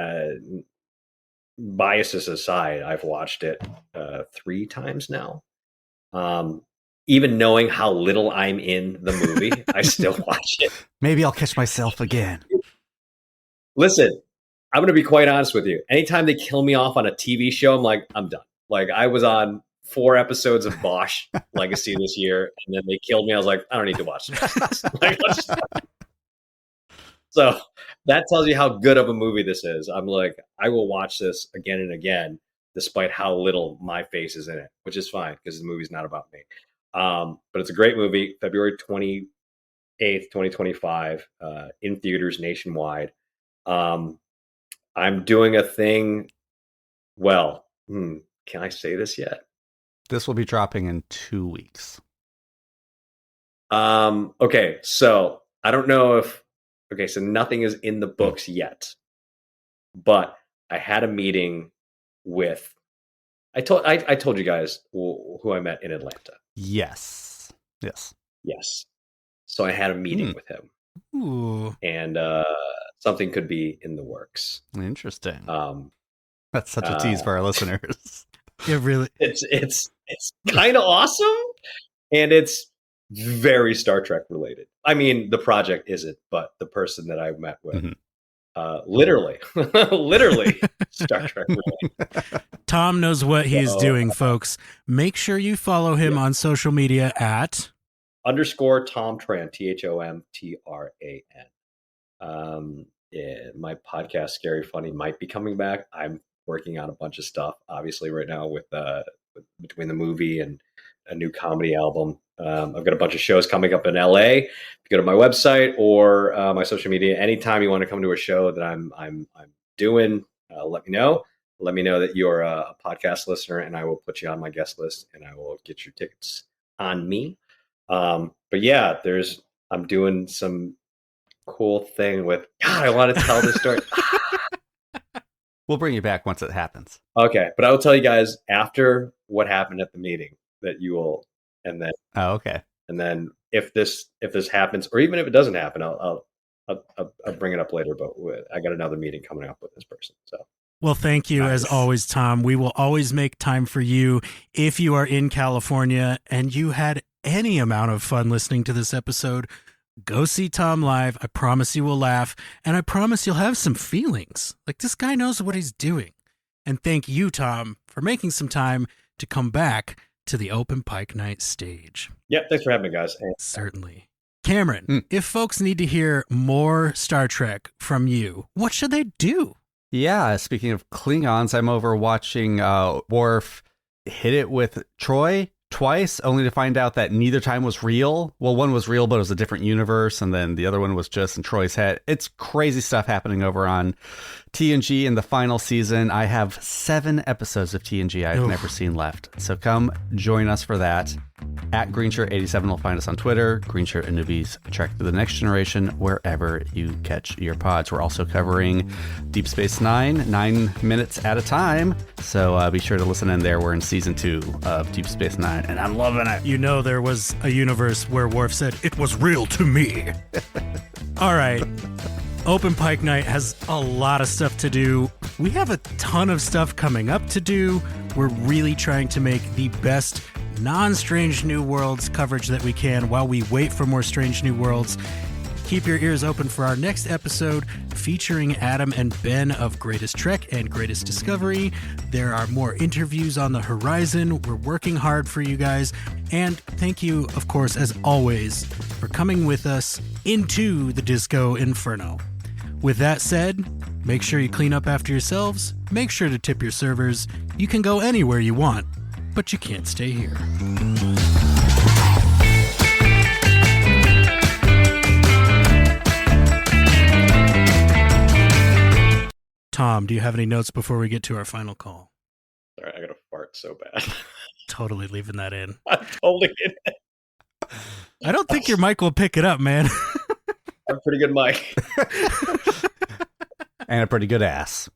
biases aside, I've watched it 3 times now. Even knowing how little I'm in the movie, I still watch it. Maybe I'll catch myself again. Listen, I'm going to be quite honest with you. Anytime they kill me off on a TV show, I'm like, I'm done. Like, I was on 4 episodes of Bosch Legacy this year, and then they killed me. I was like, I don't need to watch this. So that tells you how good of a movie this is. I'm like, I will watch this again and again, despite how little my face is in it, which is fine because the movie's not about me. But it's a great movie. February 28th, 2025, in theaters nationwide. I'm doing a thing. Well, can I say this yet? This will be dropping in 2 weeks. Okay, so I don't know if. Okay, so nothing is in the books yet, but I had a meeting with. I told you guys who I met in Atlanta. Yes. So I had a meeting with him. Ooh. And something could be in the works. Interesting. That's such a tease for our listeners. It really. It's kind of awesome, and it's very Star Trek related. I mean, the project isn't, but the person that I met with, literally Star Trek related. Thom knows what he is doing, folks. Make sure you follow him on social media at _ Thom Tran, THOMTRAN. My podcast, Scary Funny, might be coming back. I'm working on a bunch of stuff, obviously, right now with between the movie and a new comedy album. I've got a bunch of shows coming up in LA. If you go to my website or my social media, anytime you want to come to a show that I'm doing, let me know. Let me know that you're a podcast listener, and I will put you on my guest list, and I will get your tickets on me. But yeah, I'm doing some cool thing with. God, I want to tell this story. We'll bring you back once it happens. Okay, but I will tell you guys after what happened at the meeting that you will, and then okay, and then if this happens, or even if it doesn't happen, I'll bring it up later. But I got another meeting coming up with this person. So well, thank you as always, Thom. We will always make time for you if you are in California and you had any amount of fun listening to this episode. Go see Thom live. I promise you will laugh, and I promise you'll have some feelings. Like, this guy knows what he's doing. And thank you, Thom, for making some time to come back to the Open Pike Night stage. Yeah, thanks for having me, guys. Certainly. Cameron, if folks need to hear more Star Trek from you, what should they do? Yeah, speaking of Klingons, I'm over watching Worf hit it with Troy twice, only to find out that neither time was real. Well, one was real, but it was a different universe, and then the other one was just in Troy's head. It's crazy stuff happening over on TNG in the final season. I have 7 episodes of TNG I've never seen left. So come join us for that. At GreenShirt87 will find us on Twitter. Greenshirt and Newbies Trek to the Next Generation, wherever you catch your pods. We're also covering Deep Space Nine, 9 minutes at a time. So be sure to listen in there. We're in season 2 of Deep Space Nine, and I'm loving it. You know, there was a universe where Worf said, "It was real to me." All right. Open Pike Night has a lot of stuff to do. We have a ton of stuff coming up to do. We're really trying to make the best non-Strange New Worlds coverage that we can while we wait for more Strange New Worlds. Keep your ears open for our next episode featuring Adam and Ben of Greatest Trek and Greatest Discovery. There are more interviews on the horizon. We're working hard for you guys. And thank you, of course, as always, for coming with us into the Disco Inferno. With that said, make sure you clean up after yourselves. Make sure to tip your servers. You can go anywhere you want, but you can't stay here. Thom, do you have any notes before we get to our final call? Sorry, I gotta fart so bad. Totally leaving that in. I'm totally in it. I don't think your mic will pick it up, man. I'm a pretty good mic. And a pretty good ass.